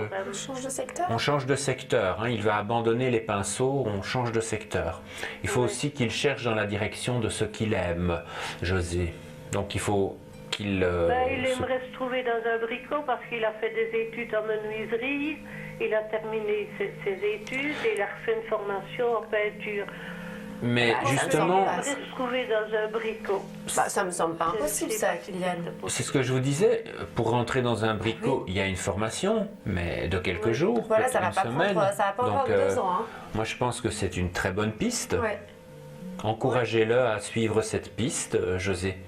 Speaker 1: secteur.
Speaker 2: On change de secteur, hein. Il va abandonner les pinceaux, on change de secteur. Il faut aussi qu'il cherche dans la direction de ce qu'il aime, José. Donc il faut qu'il...
Speaker 8: Il aimerait se trouver dans un bricot parce qu'il a fait des études en menuiserie, il a terminé ses études et il a refait une formation en peinture.
Speaker 2: Mais justement...
Speaker 8: Il aimerait se trouver dans un bricot.
Speaker 1: Ça me semble pas impossible, ça, Kylian.
Speaker 2: C'est ce que je vous disais, pour rentrer dans un bricot, il y a une formation, mais de quelques jours,
Speaker 1: Voilà,
Speaker 2: peut-être
Speaker 1: ça va
Speaker 2: une
Speaker 1: pas
Speaker 2: semaine.
Speaker 1: prendre, ça va pas prendre 2 ans. Hein.
Speaker 2: Moi, je pense que c'est une très bonne piste.
Speaker 1: Ouais.
Speaker 2: Encouragez-le à suivre cette piste, José.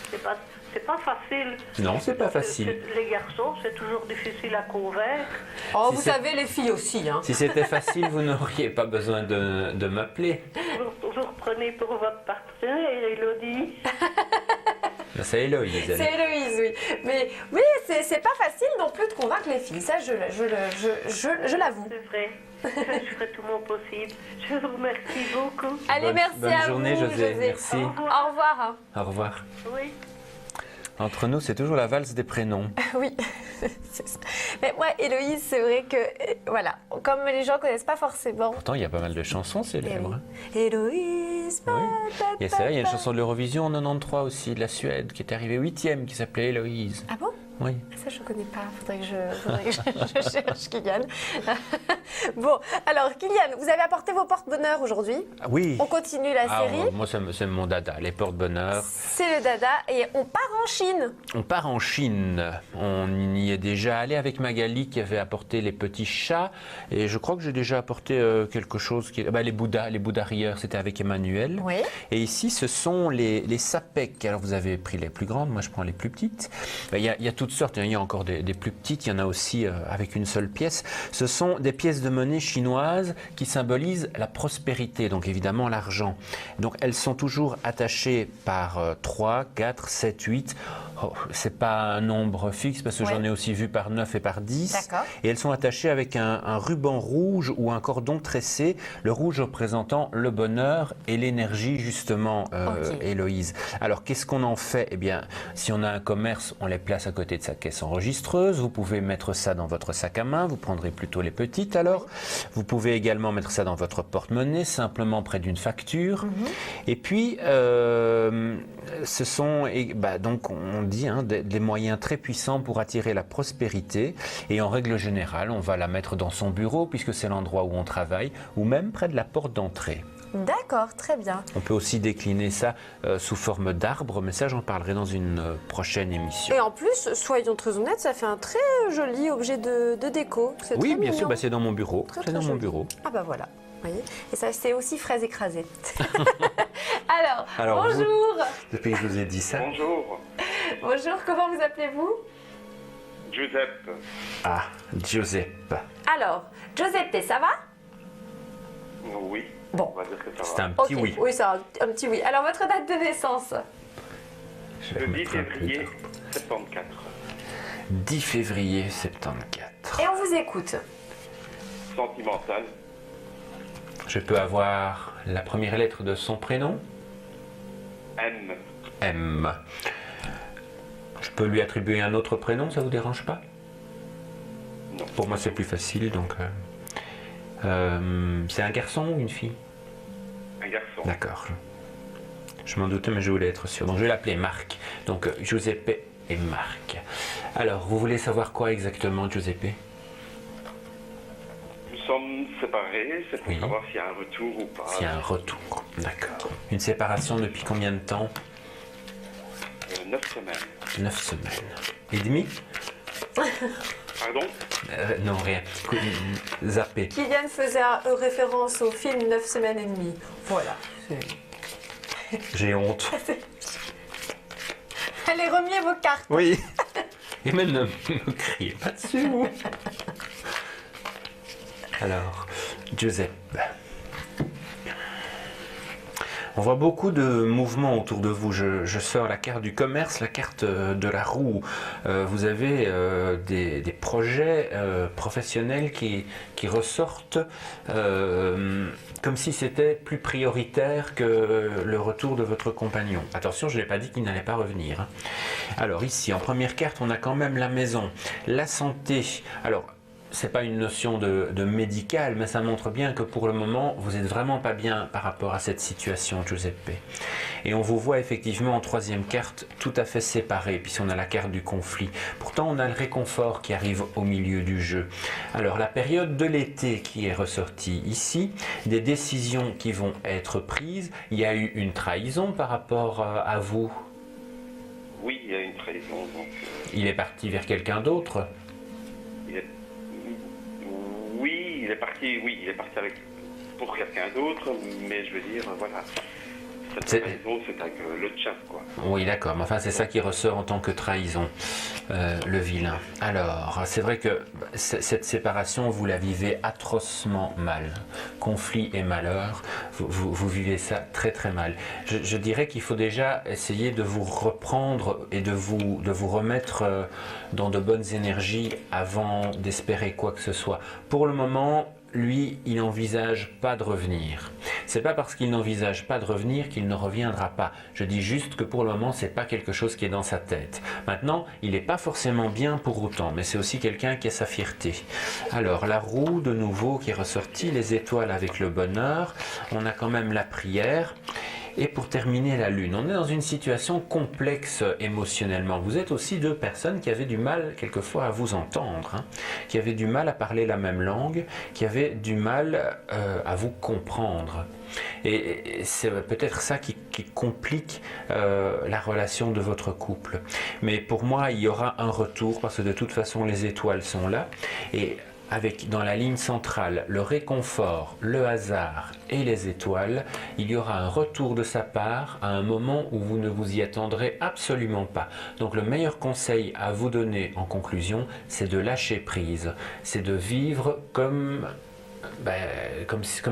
Speaker 8: C'est pas facile.
Speaker 2: Non, c'est pas facile.
Speaker 8: Les garçons, c'est toujours difficile à convaincre.
Speaker 1: Oh,
Speaker 2: Si
Speaker 1: vous
Speaker 2: c'est-
Speaker 1: savez, les filles aussi. Hein.
Speaker 2: Si c'était facile, vous n'auriez pas besoin de m'appeler.
Speaker 8: Vous reprenez pour votre partenaire, Elodie.
Speaker 2: C'est Héloïse. elle.
Speaker 1: C'est Héloïse, oui. Mais oui, c'est pas facile non plus de convaincre les filles. Ça, je l'avoue.
Speaker 8: C'est vrai. Je ferai tout mon possible. Je vous remercie beaucoup.
Speaker 1: Allez, merci
Speaker 2: Bonne
Speaker 1: à
Speaker 2: journée,
Speaker 1: vous,
Speaker 2: José. Merci.
Speaker 1: Au revoir.
Speaker 2: Au revoir.
Speaker 8: Oui.
Speaker 2: Entre nous, c'est toujours la valse des prénoms.
Speaker 1: Oui. C'est ça. Mais moi, Héloïse, c'est vrai que, voilà, comme les gens connaissent pas forcément.
Speaker 2: Pourtant, il y a pas mal de chansons célèbres. hein.
Speaker 1: Héloïse,
Speaker 2: Et c'est vrai, il y a une chanson de l'Eurovision en 93 aussi, de la Suède, qui est arrivée 8e, qui s'appelait Héloïse.
Speaker 1: Ah bon?
Speaker 2: Oui.
Speaker 1: Ça, je connais pas. Faudrait que je cherche Kylian. Bon, alors, Kylian, vous avez apporté vos porte-bonheur aujourd'hui.
Speaker 2: Ah oui.
Speaker 1: On continue la série.
Speaker 2: Moi, c'est mon dada, les porte-bonheur.
Speaker 1: C'est le dada et on part en Chine.
Speaker 2: On part en Chine. On y est déjà allé avec Magali qui avait apporté les petits chats. Et je crois que j'ai déjà apporté quelque chose. Les Bouddhas rieurs, c'était avec Emmanuel.
Speaker 1: Oui.
Speaker 2: Et ici, ce sont les sapèques. Alors, vous avez pris les plus grandes, moi je prends les plus petites. Il y a toutes sortes, il y a encore des plus petites, il y en a aussi avec une seule pièce. Ce sont des pièces de monnaie chinoises qui symbolisent la prospérité, donc évidemment l'argent. Donc, elles sont toujours attachées par 3, 4, 7, 8. Oh, c'est pas un nombre fixe parce que
Speaker 1: Ouais.
Speaker 2: j'en ai aussi vu par 9 et par 10.
Speaker 1: D'accord.
Speaker 2: Et elles sont attachées avec un ruban rouge ou un cordon tressé, le rouge représentant le bonheur et l'énergie justement,
Speaker 1: Ok.
Speaker 2: Héloïse. Alors qu'est-ce qu'on en fait? Eh bien, si on a un commerce, on les place à côté de sa caisse enregistreuse. Vous pouvez mettre ça dans votre sac à main, vous prendrez plutôt les petites alors. Vous pouvez également mettre ça dans votre porte-monnaie, simplement près d'une facture. Et puis, ce sont, donc on dit, des moyens très puissants pour attirer la prospérité. Et en règle générale, on va la mettre dans son bureau, puisque c'est l'endroit où on travaille, ou même près de la porte d'entrée.
Speaker 1: D'accord, très bien.
Speaker 2: On peut aussi décliner ça sous forme d'arbre, mais ça, j'en parlerai dans une prochaine émission.
Speaker 1: Et en plus, soyons très honnêtes, ça fait un très joli objet de déco. C'est
Speaker 2: Oui,
Speaker 1: très
Speaker 2: bien
Speaker 1: mignon.
Speaker 2: sûr, c'est dans mon bureau.
Speaker 1: Très,
Speaker 2: C'est
Speaker 1: très
Speaker 2: dans mon
Speaker 1: joli.
Speaker 2: bureau.
Speaker 1: Ah bah voilà, vous voyez. Et ça, c'est aussi fraises écrasées.
Speaker 2: Alors,
Speaker 1: bonjour.
Speaker 2: Depuis que je vous ai dit ça.
Speaker 9: Bonjour,
Speaker 1: Bonjour, comment vous appelez-vous?
Speaker 9: Giuseppe.
Speaker 2: Ah, Giuseppe.
Speaker 1: Alors, Giuseppe, ça va?
Speaker 9: Oui.
Speaker 1: Bon.
Speaker 9: On va dire que ça
Speaker 2: C'est
Speaker 9: va.
Speaker 2: un petit
Speaker 1: Ok,
Speaker 2: oui.
Speaker 1: oui, c'est un petit oui. Alors, votre date de naissance?
Speaker 2: Je vais
Speaker 9: Le 10
Speaker 2: remettre un peu
Speaker 9: février
Speaker 2: d'arbre.
Speaker 9: 74.
Speaker 2: 10 février 74.
Speaker 1: Et on vous écoute.
Speaker 9: Sentimental.
Speaker 2: Je peux avoir la première lettre de son prénom?
Speaker 9: M.
Speaker 2: M. Je peux lui attribuer un autre prénom, ça vous dérange pas?
Speaker 9: Non.
Speaker 2: Pour moi, c'est plus facile, donc... c'est un garçon ou une fille?
Speaker 9: Un garçon.
Speaker 2: D'accord. Je m'en doutais, mais je voulais être sûr. Donc, je vais l'appeler Marc. Donc, Giuseppe et Marc. Alors, vous voulez savoir quoi exactement, Giuseppe?
Speaker 9: Nous sommes séparés, c'est pour
Speaker 2: Oui.
Speaker 9: savoir s'il y a un retour ou pas.
Speaker 2: S'il y a un retour. D'accord. Une séparation depuis combien de temps?
Speaker 9: 9 semaines.
Speaker 2: 9 semaines. Et demi?
Speaker 9: Pardon?
Speaker 2: Non, rien. Zappé.
Speaker 1: Kylian faisait référence au film 9 semaines et demie. Voilà.
Speaker 2: J'ai honte.
Speaker 1: Allez, remuez vos cartes.
Speaker 2: Oui. Et même ne me criez pas dessus. Alors, Giuseppe. On voit beaucoup de mouvements autour de vous. Je sors la carte du commerce, la carte de la roue. Vous avez des projets professionnels qui ressortent comme si c'était plus prioritaire que le retour de votre compagnon. Attention, je n'ai pas dit qu'il n'allait pas revenir, hein. Alors ici, en première carte, on a quand même la maison, la santé. Alors, c'est pas une notion de médical, mais ça montre bien que pour le moment, vous n'êtes vraiment pas bien par rapport à cette situation, Giuseppe. Et on vous voit effectivement en troisième carte tout à fait séparé, puisqu'on a la carte du conflit. Pourtant, on a le réconfort qui arrive au milieu du jeu. Alors, la période de l'été qui est ressortie ici, des décisions qui vont être prises. Il y a eu une trahison par rapport à vous.
Speaker 9: Oui, il y a une trahison. Donc,
Speaker 2: Il est parti vers quelqu'un d'autre.
Speaker 9: il est parti pour quelqu'un d'autre, mais je veux dire, voilà. Cette trahison, c'est avec le tien, quoi.
Speaker 2: Oui, d'accord, mais enfin, c'est ça qui ressort en tant que trahison, le vilain. Alors, c'est vrai que cette séparation, vous la vivez atrocement mal. Conflit et malheur, vous vivez ça très très mal. Je dirais qu'il faut déjà essayer de vous reprendre et de vous remettre dans de bonnes énergies avant d'espérer quoi que ce soit. Pour le moment, lui, il n'envisage pas de revenir. C'est pas parce qu'il n'envisage pas de revenir qu'il ne reviendra pas. Je dis juste que pour le moment, c'est pas quelque chose qui est dans sa tête. Maintenant, il n'est pas forcément bien pour autant, mais c'est aussi quelqu'un qui a sa fierté. Alors, la roue, de nouveau, qui est ressortie, les étoiles avec le bonheur. On a quand même la prière. Et pour terminer, la lune. On est dans une situation complexe émotionnellement. Vous êtes aussi deux personnes qui avaient du mal quelquefois à vous entendre, hein, qui avaient du mal à parler la même langue, qui avaient du mal à vous comprendre. Et c'est peut-être ça qui complique la relation de votre couple. Mais pour moi, il y aura un retour parce que de toute façon, les étoiles sont là. Et avec dans la ligne centrale le réconfort, le hasard et les étoiles, il y aura un retour de sa part à un moment où vous ne vous y attendrez absolument pas. Donc le meilleur conseil à vous donner en conclusion, c'est de lâcher prise, c'est de vivre comme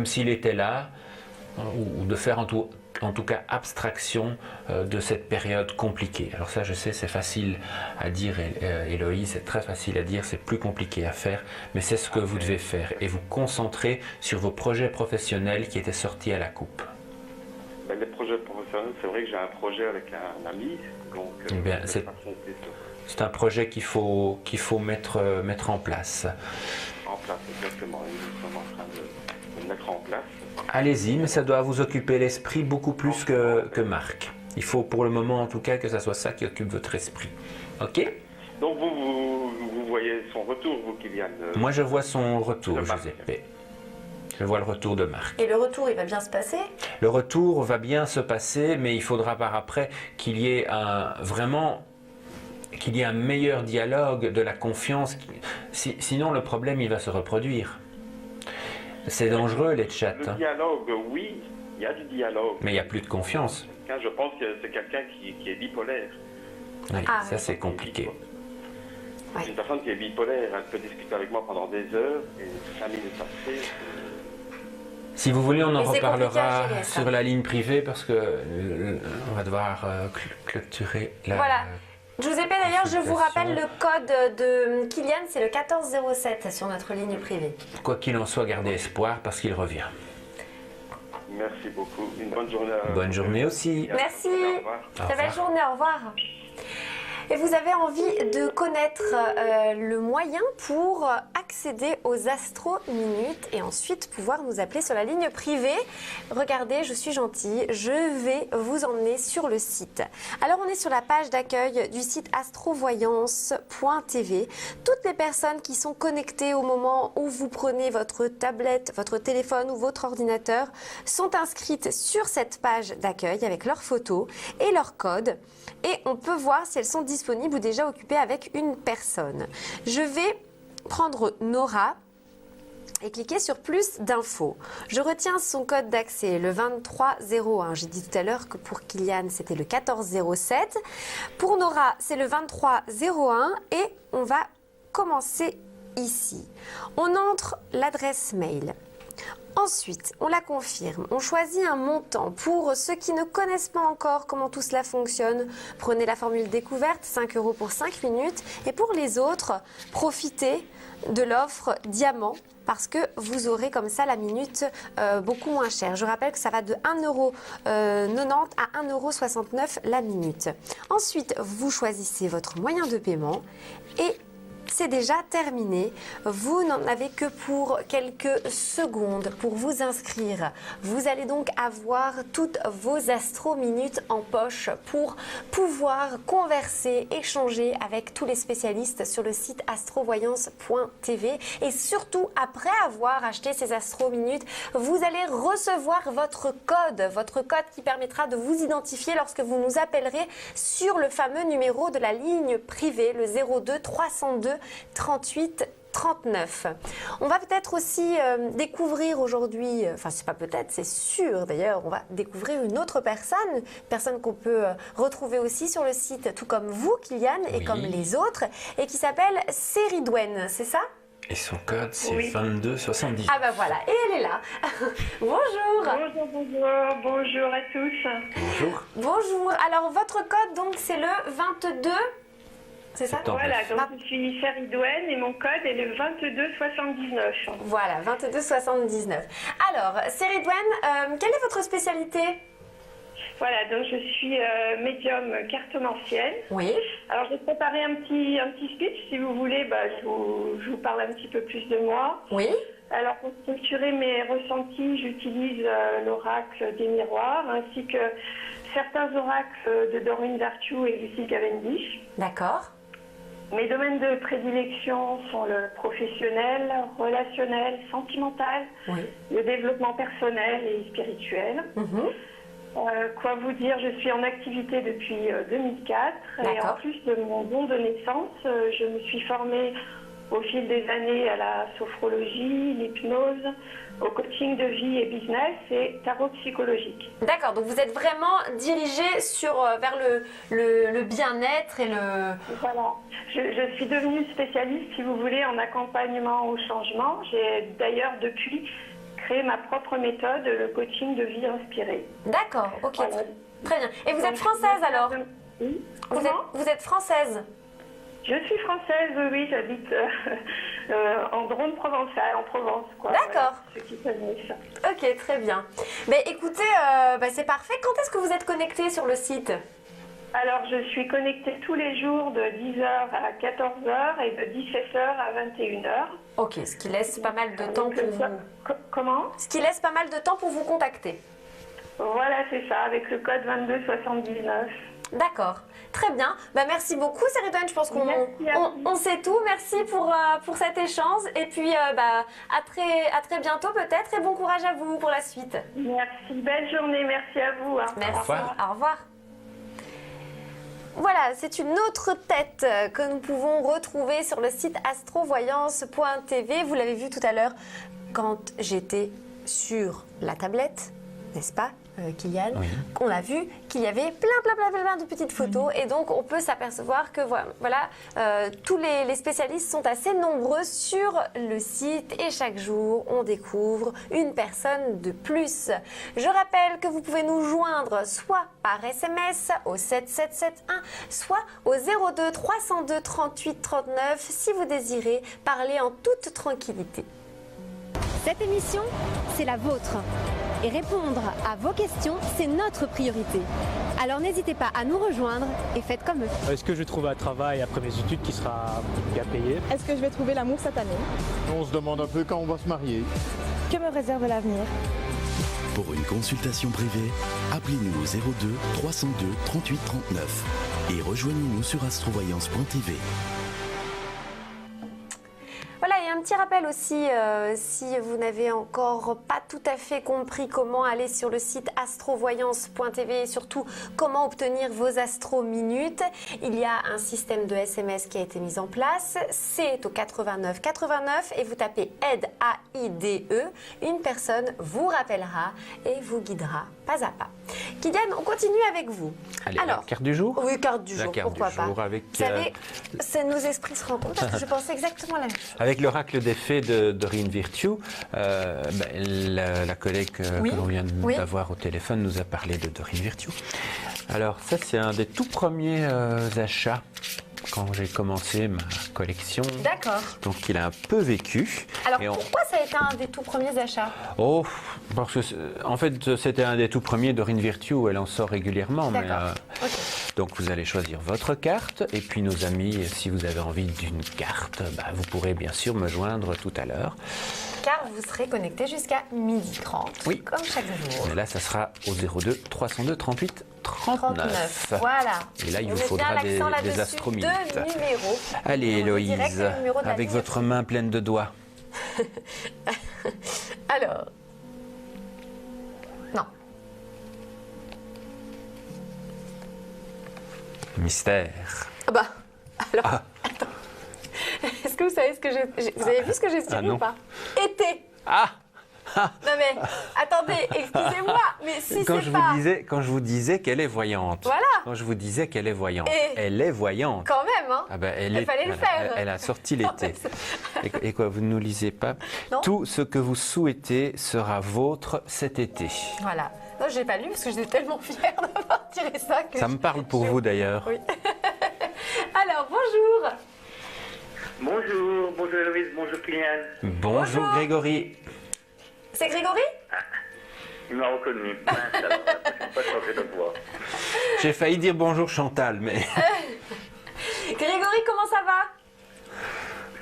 Speaker 2: s'il était là, ou de faire en tout cas abstraction de cette période compliquée. Alors ça, je sais, c'est facile à dire, Héloïse, c'est très facile à dire, c'est plus compliqué à faire, mais c'est ce que vous devez faire et vous concentrer sur vos projets professionnels qui étaient sortis à la coupe.
Speaker 9: Ben, les projets professionnels, c'est vrai que j'ai un projet avec un ami, donc
Speaker 2: c'est un projet qu'il faut mettre en place.
Speaker 9: En place, exactement. Nous sommes en train de le mettre en place.
Speaker 2: Allez-y, mais ça doit vous occuper l'esprit beaucoup plus que Marc. Il faut pour le moment en tout cas que ça soit ça qui occupe votre esprit. Ok ?
Speaker 9: Donc vous voyez son retour, vous, Kylian?
Speaker 2: Moi je vois son retour, Giuseppe. Je vois le retour de Marc.
Speaker 1: Et le retour, il va bien se passer?
Speaker 2: Le retour va bien se passer, mais il faudra par après qu'il y ait un meilleur dialogue, de la confiance. Sinon le problème il va se reproduire. C'est dangereux les chats.
Speaker 9: Le dialogue, oui, il y a du dialogue.
Speaker 2: Mais il n'y a plus de confiance.
Speaker 9: Je pense que c'est quelqu'un qui est bipolaire.
Speaker 2: Oui, ça c'est compliqué.
Speaker 9: Une personne qui est bipolaire, elle peut discuter avec moi pendant des heures et 5 minutes après.
Speaker 2: Si vous voulez, on en reparlera sur la ligne privée parce que on va devoir clôturer la...
Speaker 1: Voilà. Giuseppe, d'ailleurs, je vous rappelle le code de Kylian, c'est le 1407 sur notre ligne privée.
Speaker 2: Quoi qu'il en soit, gardez espoir parce qu'il revient.
Speaker 9: Merci beaucoup. Une bonne journée.
Speaker 2: Bonne journée aussi.
Speaker 1: Merci. Très belle journée. Au revoir. Et vous avez envie de connaître le moyen pour accéder aux Astro Minutes et ensuite pouvoir nous appeler sur la ligne privée. Regardez, je suis gentille, je vais vous emmener sur le site. Alors on est sur la page d'accueil du site astrovoyance.tv. Toutes les personnes qui sont connectées au moment où vous prenez votre tablette, votre téléphone ou votre ordinateur sont inscrites sur cette page d'accueil avec leurs photos et leur code. Et on peut voir si elles sont disponibles ou déjà occupées avec une personne. Je vais prendre Nora et cliquer sur plus d'infos. Je retiens son code d'accès, le 2301. J'ai dit tout à l'heure que pour Kylian, c'était le 1407. Pour Nora, c'est le 2301 et on va commencer ici. On entre l'adresse mail. Ensuite, on la confirme, on choisit un montant. Pour ceux qui ne connaissent pas encore comment tout cela fonctionne, prenez la formule découverte, 5 € pour 5 minutes. Et pour les autres, profitez de l'offre diamant parce que vous aurez comme ça la minute beaucoup moins chère. Je rappelle que ça va de 1,90 € à 1,69 € la minute. Ensuite, vous choisissez votre moyen de paiement et c'est déjà terminé. Vous n'en avez que pour quelques secondes pour vous inscrire. Vous allez donc avoir toutes vos astro-minutes en poche pour pouvoir converser, échanger avec tous les spécialistes sur le site astrovoyance.tv. Et surtout, après avoir acheté ces astro-minutes, vous allez recevoir votre code qui permettra de vous identifier lorsque vous nous appellerez sur le fameux numéro de la ligne privée, le 02 302 38 39. On va peut-être aussi découvrir aujourd'hui, enfin c'est pas peut-être, c'est sûr d'ailleurs, on va découvrir une autre personne qu'on peut retrouver aussi sur le site, tout comme vous Kylian et comme les autres, et qui s'appelle Séridwen, c'est ça ?
Speaker 2: Et son code, c'est 2270.
Speaker 1: Ah bah voilà, et elle est là. Bonjour.
Speaker 3: Bonjour à tous.
Speaker 2: Bonjour.
Speaker 1: Bonjour. Alors votre code, donc, c'est le 22, c'est ça ?
Speaker 3: Voilà, donc je suis Séridwen et mon code est le 2279.
Speaker 1: Voilà, 2279. Alors, Séridwen, quelle est votre spécialité ?
Speaker 3: Voilà, donc je suis médium cartomancienne.
Speaker 1: Oui.
Speaker 3: Alors j'ai préparé un petit speech, si vous voulez, je vous parle un petit peu plus de moi.
Speaker 1: Oui.
Speaker 3: Alors pour structurer mes ressentis, j'utilise l'oracle des miroirs, ainsi que certains oracles de Doreen Virtue et Lucy Cavendish.
Speaker 1: D'accord.
Speaker 3: Mes domaines de prédilection sont le professionnel, relationnel, sentimental, le développement personnel et spirituel. Quoi vous dire, je suis en activité depuis 2004 et en plus de mon don de naissance, je me suis formée au fil des années à la sophrologie, l'hypnose, au coaching de vie et business et tarot psychologique.
Speaker 1: D'accord, donc vous êtes vraiment dirigée vers le bien-être et le...
Speaker 3: Voilà, je suis devenue spécialiste, si vous voulez, en accompagnement au changement. J'ai d'ailleurs depuis créé ma propre méthode, le coaching de vie inspirée.
Speaker 1: D'accord, ok,
Speaker 3: voilà.
Speaker 1: Très bien. Et vous êtes française alors ?
Speaker 3: Oui.
Speaker 1: Vous êtes française ?
Speaker 3: Je suis française, oui, j'habite en Drôme provençal, en Provence.
Speaker 1: D'accord.
Speaker 3: Voilà, ceux qui connaissent ça.
Speaker 1: Ok, très bien. Mais écoutez, c'est parfait. Quand est-ce que vous êtes connectée sur le site ?
Speaker 3: Alors, je suis connectée tous les jours de 10h à 14h et de 17h à 21h.
Speaker 1: Ok, ce qui laisse pas mal de temps pour vous...
Speaker 3: Comment ?
Speaker 1: Ce qui laisse pas mal de temps pour vous contacter.
Speaker 3: Voilà, c'est ça, avec le code 2279.
Speaker 1: D'accord, très bien. Merci beaucoup Séridwen, je pense qu'on sait tout. Merci pour cet échange et puis à très bientôt peut-être et bon courage à vous pour la suite.
Speaker 3: Merci, belle journée, merci à vous. Hein.
Speaker 1: Merci, au revoir. Voilà, c'est une autre tête que nous pouvons retrouver sur le site astrovoyance.tv. Vous l'avez vu tout à l'heure quand j'étais sur la tablette, n'est-ce pas Kylian, on a vu qu'il y avait plein de petites photos et donc on peut s'apercevoir que tous les spécialistes sont assez nombreux sur le site et chaque jour on découvre une personne de plus. Je rappelle que vous pouvez nous joindre soit par SMS au 7771, soit au 02 302 38 39 si vous désirez parler en toute tranquillité.
Speaker 10: Cette émission, c'est la vôtre. Et répondre à vos questions, c'est notre priorité. Alors n'hésitez pas à nous rejoindre et faites comme eux.
Speaker 5: Est-ce que je vais trouver un travail après mes études qui sera bien payé ?
Speaker 6: Est-ce que je vais trouver l'amour cette année ?
Speaker 11: On se demande un peu quand on va se marier.
Speaker 6: Que me réserve l'avenir ?
Speaker 7: Pour une consultation privée, appelez-nous au 02 302 38 39 et rejoignez-nous sur astrovoyance.tv.
Speaker 1: Voilà, et un petit rappel aussi, si vous n'avez encore pas tout à fait compris comment aller sur le site astrovoyance.tv et surtout comment obtenir vos astro-minutes, il y a un système de SMS qui a été mis en place. C'est au 89 89 et vous tapez aide AIDE. Une personne vous rappellera et vous guidera pas à pas. Kylian, on continue avec vous.
Speaker 2: Allez, la carte du jour.
Speaker 1: Oui, carte du
Speaker 2: La
Speaker 1: jour,
Speaker 2: carte
Speaker 1: pourquoi
Speaker 2: du
Speaker 1: pas.
Speaker 2: jour avec,
Speaker 1: Vous savez, nos esprits se rencontrent parce que je pensais exactement la même chose.
Speaker 2: Avec l'oracle des fées de Dorine Virtue, la collègue que l'on vient d'avoir au téléphone nous a parlé de Dorine Virtue. Alors ça, c'est un des tout premiers achats quand j'ai commencé ma collection.
Speaker 1: D'accord.
Speaker 2: Donc il a un peu vécu.
Speaker 1: Alors pourquoi ça a été un des tout premiers achats?
Speaker 2: Oh, parce que en fait c'était un des tout premiers Dorine Virtue où elle en sort régulièrement. Mais, donc vous allez choisir votre carte et puis nos amis, si vous avez envie d'une carte, vous pourrez bien sûr me joindre tout à l'heure.
Speaker 1: Car vous serez connecté jusqu'à 12h30, comme chaque jour.
Speaker 2: Mais là, ça sera au 02 302 38 39.
Speaker 1: Voilà.
Speaker 2: Et là, il vous faudra des astrominutes.
Speaker 1: Deux numéros.
Speaker 2: Allez, Héloïse, avec votre main pleine de doigts.
Speaker 1: Alors. Non.
Speaker 2: Mystère.
Speaker 1: Alors. Attends. Est-ce que vous savez ce que j'ai... Vous avez vu ce que j'ai tiré ou pas? Été. Non mais, attendez, excusez-moi, mais si c'est pas...
Speaker 2: Quand je vous disais qu'elle est voyante.
Speaker 1: Voilà.
Speaker 2: Quand je vous disais qu'elle est voyante.
Speaker 1: Et
Speaker 2: elle est voyante.
Speaker 1: Quand même, hein.
Speaker 2: Il
Speaker 1: fallait le faire.
Speaker 2: Elle a sorti l'été. Et quoi, vous ne nous lisez pas?
Speaker 1: Non.
Speaker 2: Tout ce que vous souhaitez sera vôtre cet été.
Speaker 1: Voilà. Non, je l'ai pas lu parce que j'étais tellement fière d'avoir tiré ça.
Speaker 2: Ça me parle pour vous d'ailleurs.
Speaker 1: Oui. Alors, bonjour.
Speaker 12: Bonjour Héloïse, bonjour Kylian.
Speaker 2: Bonjour Grégory.
Speaker 1: C'est Grégory?
Speaker 12: Il m'a reconnu. Ça va, pas changer de voix.
Speaker 2: J'ai failli dire bonjour Chantal, mais...
Speaker 1: Grégory, comment ça va?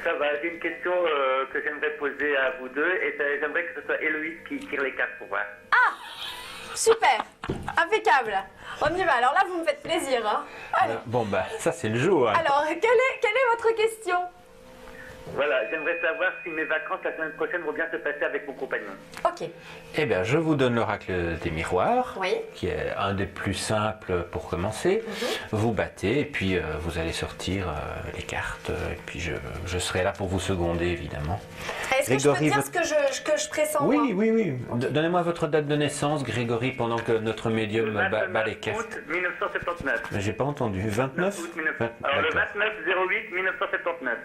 Speaker 12: Ça va, j'ai une question que j'aimerais poser à vous deux et j'aimerais que ce soit Héloïse qui tire les cartes pour moi.
Speaker 1: Ah, super, impeccable. On y va, alors là vous me faites plaisir. Hein.
Speaker 2: Bon ça c'est le jour. Hein.
Speaker 1: Alors, quelle est votre question?
Speaker 12: Voilà, j'aimerais savoir si mes vacances la semaine prochaine vont bien se passer avec mon compagnon.
Speaker 1: Ok.
Speaker 2: Eh bien, je vous donne l'oracle des miroirs,
Speaker 1: oui,
Speaker 2: qui est un des plus simples pour commencer. Vous battez et puis vous allez sortir les cartes et puis je serai là pour vous seconder, évidemment.
Speaker 1: Est-ce que je peux dire ce que je pressens?
Speaker 2: Oui. Donnez-moi votre date de naissance, Grégory, pendant que notre médium bat les cartes.
Speaker 12: Août 1979.
Speaker 2: Mais j'ai pas entendu. 29
Speaker 12: août 19... Alors le 29-08 1979.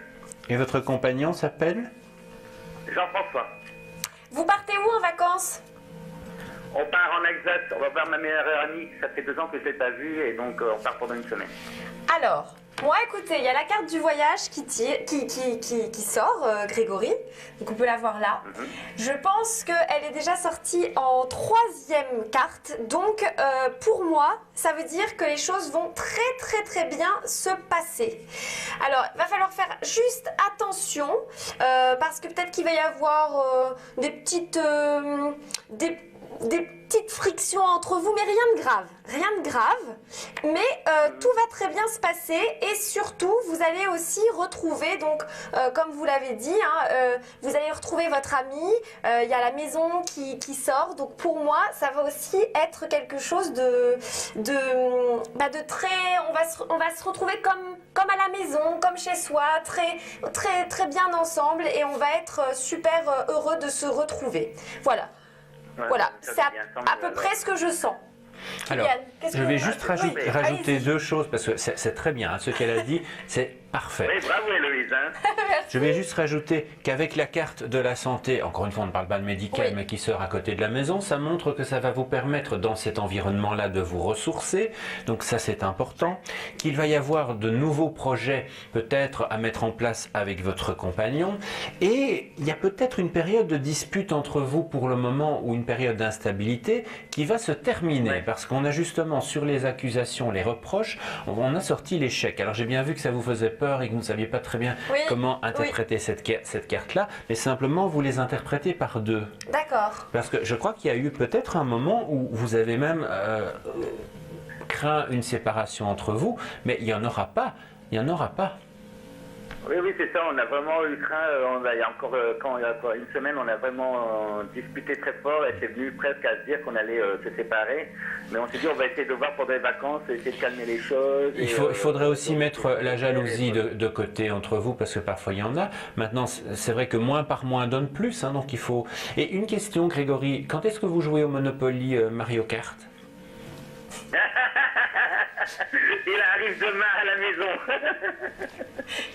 Speaker 2: Et votre compagnon s'appelle?
Speaker 12: Jean-François.
Speaker 1: Vous partez où en vacances?
Speaker 12: On part en Alsace, on va voir ma meilleure amie, ça fait 2 ans que je ne l'ai pas vue et donc on part pendant une semaine.
Speaker 1: Alors, moi écoutez, il y a la carte du voyage qui sort, Grégory, donc on peut la voir là. Je pense qu'elle est déjà sortie en 3e carte, donc pour moi, ça veut dire que les choses vont très bien se passer. Alors, il va falloir faire juste attention, parce que peut-être qu'il va y avoir des petites frictions entre vous, mais rien de grave, mais tout va très bien se passer et surtout vous allez aussi retrouver, donc comme vous l'avez dit, vous allez retrouver votre ami, il y a la maison qui sort, donc pour moi ça va aussi être quelque chose de très, on va se retrouver comme à la maison, comme chez soi, très bien ensemble et on va être super heureux de se retrouver. Voilà, c'est à peu près ce que je sens.
Speaker 2: Alors, je vais juste rajouter 2 choses, parce que c'est très bien, ce qu'elle a dit, c'est parfait.
Speaker 12: Oui, bravo Héloïse.
Speaker 2: Je vais juste rajouter qu'avec la carte de la santé, encore une fois on ne parle pas de médical, mais qui sort à côté de la maison, ça montre que ça va vous permettre dans cet environnement-là de vous ressourcer, donc ça c'est important, qu'il va y avoir de nouveaux projets peut-être à mettre en place avec votre compagnon, et il y a peut-être une période de dispute entre vous pour le moment, ou une période d'instabilité qui va se terminer, parce qu'on a justement sur les accusations, les reproches, on a sorti l'échec. Alors j'ai bien vu que ça vous faisait peur et que vous ne saviez pas très bien comment interpréter cette carte-là, mais simplement vous les interprétez par 2.
Speaker 1: D'accord.
Speaker 2: Parce que je crois qu'il y a eu peut-être un moment où vous avez même craint une séparation entre vous, mais il n'y en aura pas. Il n'y en aura pas.
Speaker 12: Oui, c'est ça. On a vraiment eu craint. Il y a encore une semaine, on a vraiment discuté très fort et c'est venu presque à se dire qu'on allait se séparer. Mais on s'est dit, on va essayer de voir pendant les vacances, essayer de calmer les choses.
Speaker 2: Il faudrait aussi mettre la jalousie de côté entre vous, parce que parfois il y en a. Maintenant, c'est vrai que moins par moins donne plus, hein, donc il faut... Et une question, Grégory, quand est-ce que vous jouez au Monopoly Mario Kart?
Speaker 12: Il arrive demain à la maison.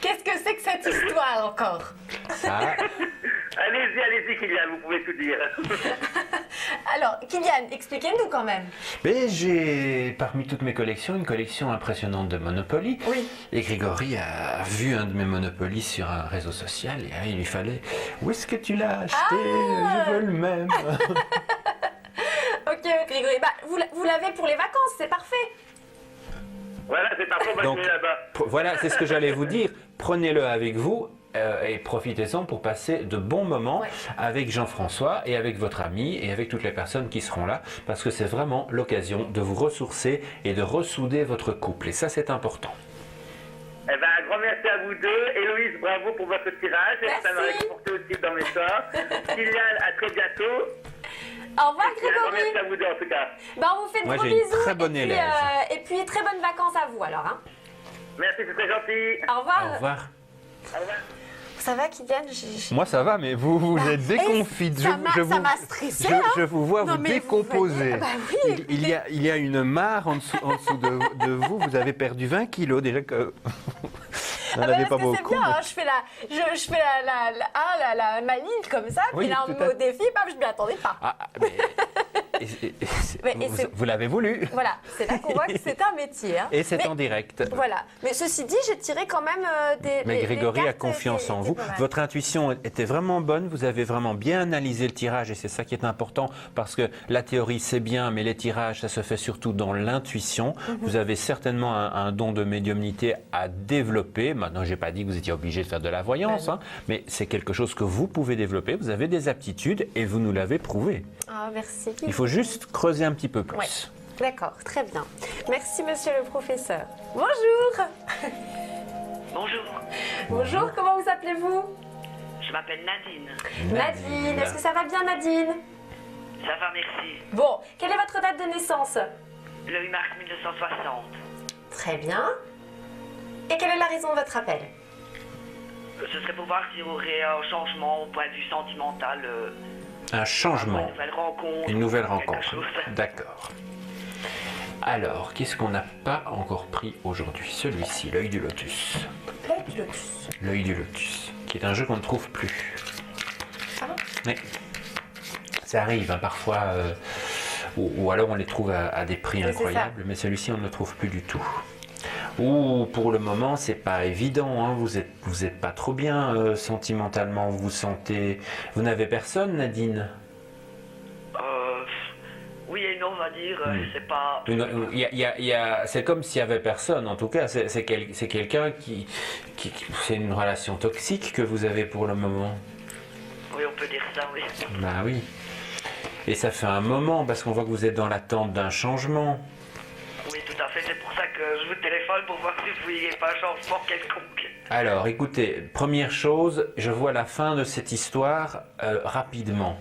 Speaker 1: Qu'est-ce que c'est que cette histoire encore?
Speaker 2: Ça.
Speaker 12: Allez-y, Kylian, vous pouvez tout dire.
Speaker 1: Alors, Kylian, expliquez-nous quand même.
Speaker 2: Mais j'ai, parmi toutes mes collections, une collection impressionnante de Monopoly.
Speaker 1: Oui.
Speaker 2: Et Grégory a vu un de mes Monopoly sur un réseau social et il lui fallait « Où est-ce que tu l'as acheté? Je veux le même. »
Speaker 1: Ok, Grégory, vous l'avez pour les vacances, c'est parfait.
Speaker 12: Voilà, c'est parfait, on va
Speaker 2: Donc,
Speaker 12: jouer là-bas.
Speaker 2: Voilà, c'est ce que j'allais vous dire. Prenez-le avec vous et profitez-en pour passer de bons moments avec Jean-François et avec votre ami et avec toutes les personnes qui seront là, parce que c'est vraiment l'occasion de vous ressourcer et de ressouder votre couple. Et ça, c'est important.
Speaker 12: Eh ben, un grand merci à vous deux. Héloïse, bravo pour votre tirage. Ça m'a réconforté aussi dans mes sorts. Kylian, à très bientôt.
Speaker 1: Au revoir, Grégory.
Speaker 12: Merci à vous deux en tout cas.
Speaker 1: On vous fait de
Speaker 2: Moi,
Speaker 1: gros
Speaker 2: j'ai une
Speaker 1: bisous.
Speaker 2: très bonne élève.
Speaker 1: Et puis, très bonnes vacances à vous alors. Hein.
Speaker 12: Merci, c'est très gentil.
Speaker 1: Au revoir.
Speaker 2: Au revoir.
Speaker 12: Au revoir.
Speaker 1: Ça va, Kylian?
Speaker 11: Moi ça va, mais vous êtes déconfite.
Speaker 1: Ça m'a stressé.
Speaker 11: Je vous vois vous décomposer.
Speaker 1: Oui.
Speaker 11: Il y a une mare en dessous de vous. Vous avez perdu 20 kilos déjà que... Vous n'en avez pas beaucoup.
Speaker 1: C'est bien, hein, je fais la maligne comme ça, puis là on me met au défi, je m'y attendais pas.
Speaker 2: Vous l'avez voulu.
Speaker 1: Voilà, c'est là qu'on voit que c'est un métier. Hein.
Speaker 2: Et c'est en direct.
Speaker 1: Voilà, mais ceci dit, j'ai tiré quand même des...
Speaker 2: Mais Grégory a confiance en vous. Votre intuition était vraiment bonne, vous avez vraiment bien analysé le tirage et c'est ça qui est important parce que la théorie c'est bien, mais les tirages ça se fait surtout dans l'intuition. Vous avez certainement un don de médiumnité à développer. Maintenant, je n'ai pas dit que vous étiez obligé de faire de la voyance, hein, mais c'est quelque chose que vous pouvez développer. Vous avez des aptitudes et vous nous l'avez prouvé.
Speaker 1: Ah, merci.
Speaker 2: Il faut juste creuser un petit peu plus.
Speaker 1: Ouais. D'accord, très bien. Merci, monsieur le professeur. Bonjour.
Speaker 13: Bonjour.
Speaker 1: Bonjour, comment vous appelez-vous?
Speaker 13: Je m'appelle Nadine.
Speaker 1: Nadine, est-ce que ça va bien, Nadine?
Speaker 13: Ça va, merci.
Speaker 1: Bon, quelle est votre date de naissance?
Speaker 13: Le 8 mars 1960.
Speaker 1: Très bien. Et quelle est la raison de votre appel?
Speaker 13: Ce serait pour voir s'il y aurait un changement au point de vue sentimental.
Speaker 2: Un changement.
Speaker 13: Une nouvelle rencontre.
Speaker 2: Une nouvelle rencontre. D'accord. Alors, qu'est-ce qu'on n'a pas encore pris aujourd'hui? Celui-ci, l'œil du lotus.
Speaker 1: L'œil du lotus.
Speaker 2: L'œil du lotus, qui est un jeu qu'on ne trouve plus.
Speaker 1: Ah bon?
Speaker 2: Mais ça arrive hein, parfois, ou alors on les trouve à des prix incroyables, mais celui-ci on ne le trouve plus du tout. Ou pour le moment c'est pas évident, hein, vous êtes pas trop bien sentimentalement, vous vous sentez... Vous n'avez personne, Nadine?
Speaker 13: Oui et non, on va dire, c'est pas...
Speaker 2: C'est comme s'il y avait personne, en tout cas, c'est quelqu'un qui... C'est une relation toxique que vous avez pour le moment.
Speaker 13: Oui, on peut dire ça, oui.
Speaker 2: Bah oui. Et ça fait un moment, parce qu'on voit que vous êtes dans l'attente d'un changement.
Speaker 13: Oui, tout à fait, c'est pour ça que je vous téléphone pour voir si vous voyez pas un changement quelconque.
Speaker 2: Alors, écoutez, première chose, je vois la fin de cette histoire rapidement.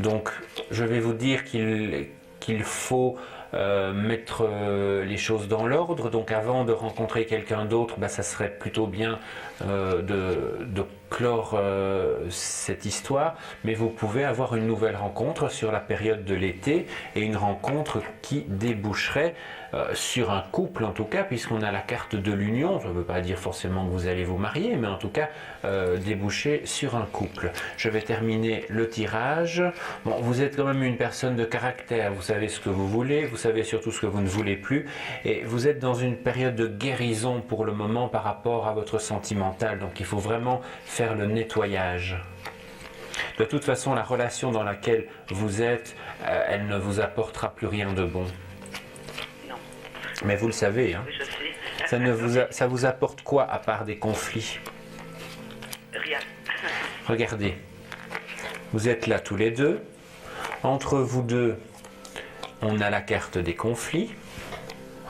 Speaker 2: Donc, je vais vous dire qu'il faut mettre les choses dans l'ordre. Donc, avant de rencontrer quelqu'un d'autre, ça serait plutôt bien de clore cette histoire. Mais vous pouvez avoir une nouvelle rencontre sur la période de l'été et une rencontre qui déboucherait sur un couple en tout cas, puisqu'on a la carte de l'union. Ça ne veut pas dire forcément que vous allez vous marier, mais en tout cas déboucher sur un couple. Je vais terminer le tirage. Bon, vous êtes quand même une personne de caractère, vous savez ce que vous voulez, vous savez surtout ce que vous ne voulez plus, et vous êtes dans une période de guérison pour le moment par rapport à votre sentimental, donc il faut vraiment faire le nettoyage. De toute façon, la relation dans laquelle vous êtes, elle ne vous apportera plus rien de bon. Mais vous le savez, hein.
Speaker 13: Oui, je sais.
Speaker 2: Ça vous apporte quoi à part des conflits?
Speaker 13: Rien.
Speaker 2: Regardez, vous êtes là tous les deux. Entre vous deux, on a la carte des conflits.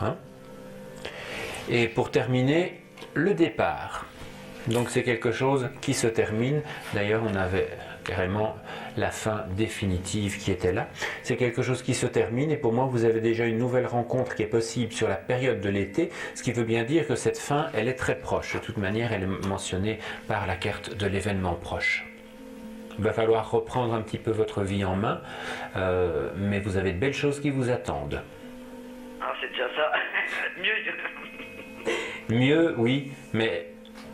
Speaker 2: Hein? Et pour terminer, le départ. Donc c'est quelque chose qui se termine. D'ailleurs, on avait carrément la fin définitive qui était là. C'est quelque chose qui se termine et pour moi, vous avez déjà une nouvelle rencontre qui est possible sur la période de l'été, ce qui veut bien dire que cette fin, elle est très proche. De toute manière, elle est mentionnée par la carte de l'événement proche. Il va falloir reprendre un petit peu votre vie en main, mais vous avez de belles choses qui vous attendent.
Speaker 13: Ah, c'est déjà ça. Mieux.
Speaker 2: Mieux, oui, mais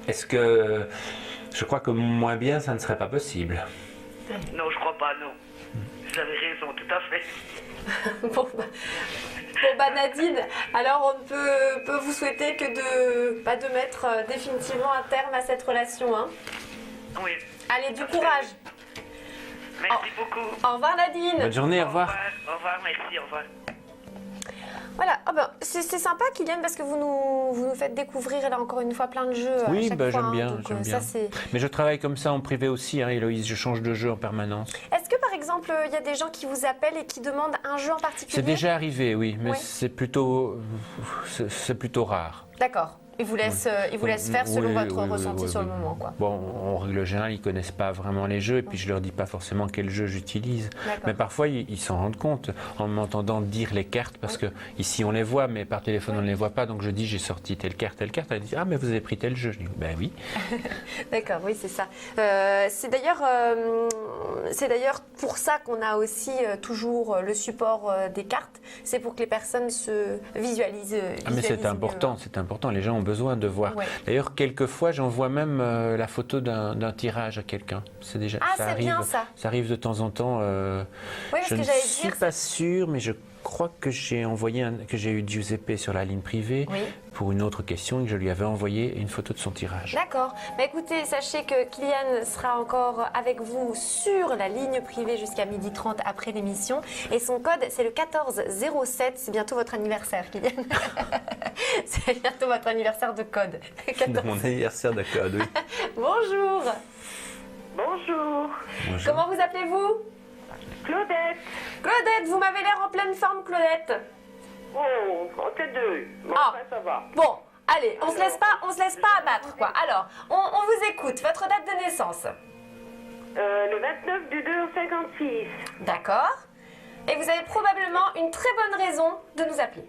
Speaker 2: est-ce que... Je crois que moins bien, ça ne serait pas possible.
Speaker 13: Non, je crois pas, non. Vous avez raison, tout à fait.
Speaker 1: Bon, Nadine, alors on peut vous souhaiter que de mettre définitivement un terme à cette relation. Hein.
Speaker 13: Oui.
Speaker 1: Allez, du courage.
Speaker 13: Merci beaucoup.
Speaker 1: Au revoir Nadine.
Speaker 2: Bonne journée, au revoir.
Speaker 13: Au revoir, merci, au revoir.
Speaker 1: Voilà, c'est sympa Kylian parce que vous nous faites découvrir là encore une fois plein de jeux.
Speaker 2: Oui,
Speaker 1: à chaque fois,
Speaker 2: j'aime
Speaker 1: hein,
Speaker 2: bien,
Speaker 1: donc,
Speaker 2: j'aime
Speaker 1: ça,
Speaker 2: bien. Mais je travaille comme ça en privé aussi, hein, Héloïse, je change de jeu en permanence.
Speaker 1: Est-ce que par exemple, il y a des gens qui vous appellent et qui demandent un jeu en particulier?
Speaker 2: C'est déjà arrivé, oui, mais
Speaker 1: Oui.
Speaker 2: c'est plutôt rare.
Speaker 1: D'accord. Ils vous laissent faire selon votre ressenti sur le moment, quoi.
Speaker 2: Bon, en règle générale, ils ne connaissent pas vraiment les jeux et puis je leur dis pas forcément quel jeu j'utilise. Mais parfois, ils s'en rendent compte en m'entendant dire les cartes parce que ici on les voit, mais par téléphone on ne les voit pas. Donc je dis j'ai sorti telle carte. Elle dit ah mais vous avez pris tel jeu. Je dis ben oui.
Speaker 1: D'accord, oui c'est ça. C'est d'ailleurs pour ça qu'on a aussi toujours le support des cartes. C'est pour que les personnes se visualisent.
Speaker 2: Ah mais c'est important, c'est important. Les gens ont besoin de voir. Ouais. D'ailleurs, quelquefois, j'envoie même la photo d'un tirage à quelqu'un. C'est déjà.
Speaker 1: Ah,
Speaker 2: ça
Speaker 1: c'est
Speaker 2: arrive.
Speaker 1: bien ça.
Speaker 2: Ça arrive de temps en temps.
Speaker 1: Oui,
Speaker 2: je ne suis pas sûr, mais je crois que j'ai envoyé que j'ai eu Giuseppe sur la ligne privée pour une autre question et que je lui avais envoyé une photo de son tirage.
Speaker 1: D'accord. Mais écoutez, sachez que Kylian sera encore avec vous sur la ligne privée jusqu'à 12h30 après l'émission. Et son code, c'est le 1407. C'est bientôt votre anniversaire, Kylian. C'est bientôt votre anniversaire de code.
Speaker 11: Mon anniversaire de code, oui.
Speaker 1: Bonjour.
Speaker 3: Bonjour.
Speaker 2: Bonjour.
Speaker 1: Comment vous appelez-vous?
Speaker 3: Claudette.
Speaker 1: Claudette, vous m'avez l'air en pleine forme, Claudette.
Speaker 3: Oh, on était deux. Bon, ça va.
Speaker 1: Bon, allez, on se laisse pas abattre, quoi. Alors, on vous écoute. Votre date de naissance?
Speaker 3: Le 29 du 2 au 56.
Speaker 1: D'accord. Et vous avez probablement une très bonne raison de nous appeler.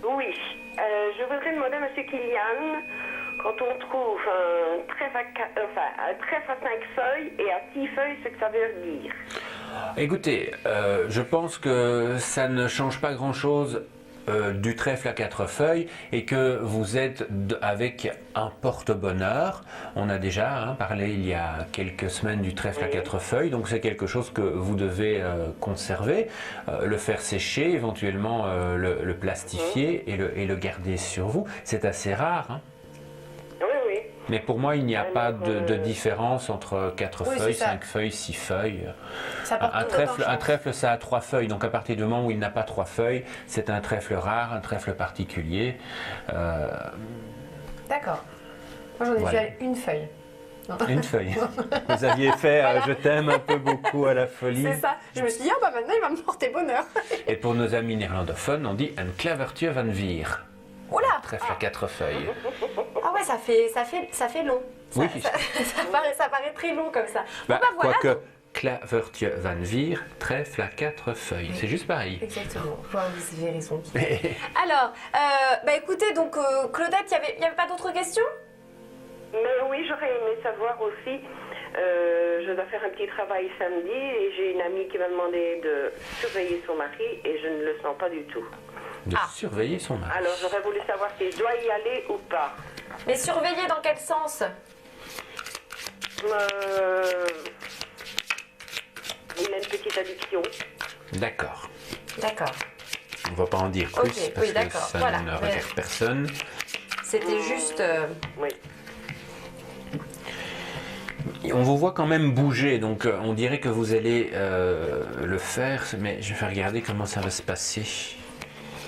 Speaker 3: Oui. Je voudrais demander à M. Kylian, quand on trouve un trèfle à 5 feuilles et à 6 feuilles, ce que ça veut dire.
Speaker 2: Écoutez, je pense que ça ne change pas grand-chose du trèfle à 4 feuilles et que vous êtes avec un porte-bonheur. On a déjà parlé il y a quelques semaines du trèfle à 4 feuilles, donc c'est quelque chose que vous devez conserver, le faire sécher, éventuellement le plastifier et le garder sur vous. C'est assez rare. Hein. Mais pour moi, il n'y a pas de différence entre 4 feuilles, 5 feuilles, 6 feuilles. Un trèfle, ça a 3 feuilles. Donc à partir du moment où il n'a pas 3 feuilles, c'est un trèfle rare, un trèfle particulier.
Speaker 1: D'accord. Moi, j'en ai déjà une feuille.
Speaker 2: Une feuille.
Speaker 11: Vous aviez fait je t'aime un peu beaucoup à la folie.
Speaker 1: C'est ça. Je me suis dit, maintenant, il va me porter bonheur.
Speaker 2: Et pour nos amis néerlandophones, on dit een klavertje van vier.
Speaker 1: Oula!
Speaker 2: Trèfle à 4 feuilles.
Speaker 1: Ah ouais, ça fait long.
Speaker 2: Oui.
Speaker 1: Ça paraît très long comme ça.
Speaker 2: Bah,
Speaker 1: voilà.
Speaker 2: Quoique, klavertje van vier, trèfle à 4 feuilles. C'est juste pareil.
Speaker 1: Exactement. Vous avez raison. Alors, écoutez, donc Claudette, il n'y avait pas d'autres questions?
Speaker 3: Mais oui, j'aurais aimé savoir aussi. Je dois faire un petit travail samedi et j'ai une amie qui m'a demandé de surveiller son mari et je ne le sens pas du tout.
Speaker 2: De surveiller son mari.
Speaker 3: Alors j'aurais voulu savoir si je dois y aller ou pas.
Speaker 1: Mais surveiller dans quel sens?
Speaker 3: Il a une petite addiction.
Speaker 2: D'accord.
Speaker 1: D'accord.
Speaker 2: On ne va pas en dire plus parce que ça ne regarde personne.
Speaker 1: C'était juste...
Speaker 3: Oui.
Speaker 2: On vous voit quand même bouger, donc on dirait que vous allez le faire, mais je vais regarder comment ça va se passer.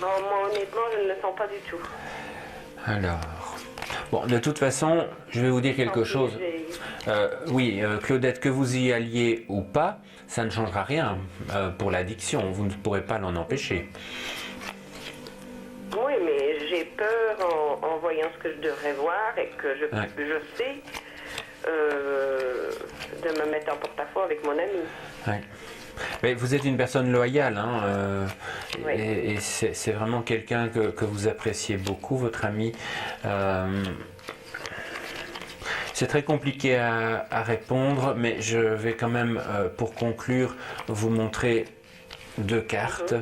Speaker 3: Non, moi honnêtement, je ne le sens pas du tout.
Speaker 2: Alors, bon, de toute façon, je vais vous dire quelque chose. Oui, Claudette, que vous y alliez ou pas, ça ne changera rien pour l'addiction. Vous ne pourrez pas l'en empêcher.
Speaker 3: Oui, mais j'ai peur en voyant
Speaker 14: voyance que je devrais voir et que je sais de me mettre en porte-à-faux avec mon ami.
Speaker 2: Ouais. Mais vous êtes une personne loyale, hein, et c'est vraiment quelqu'un que vous appréciez beaucoup, votre ami. C'est très compliqué à répondre, mais je vais quand même, pour conclure, vous montrer 2 cartes,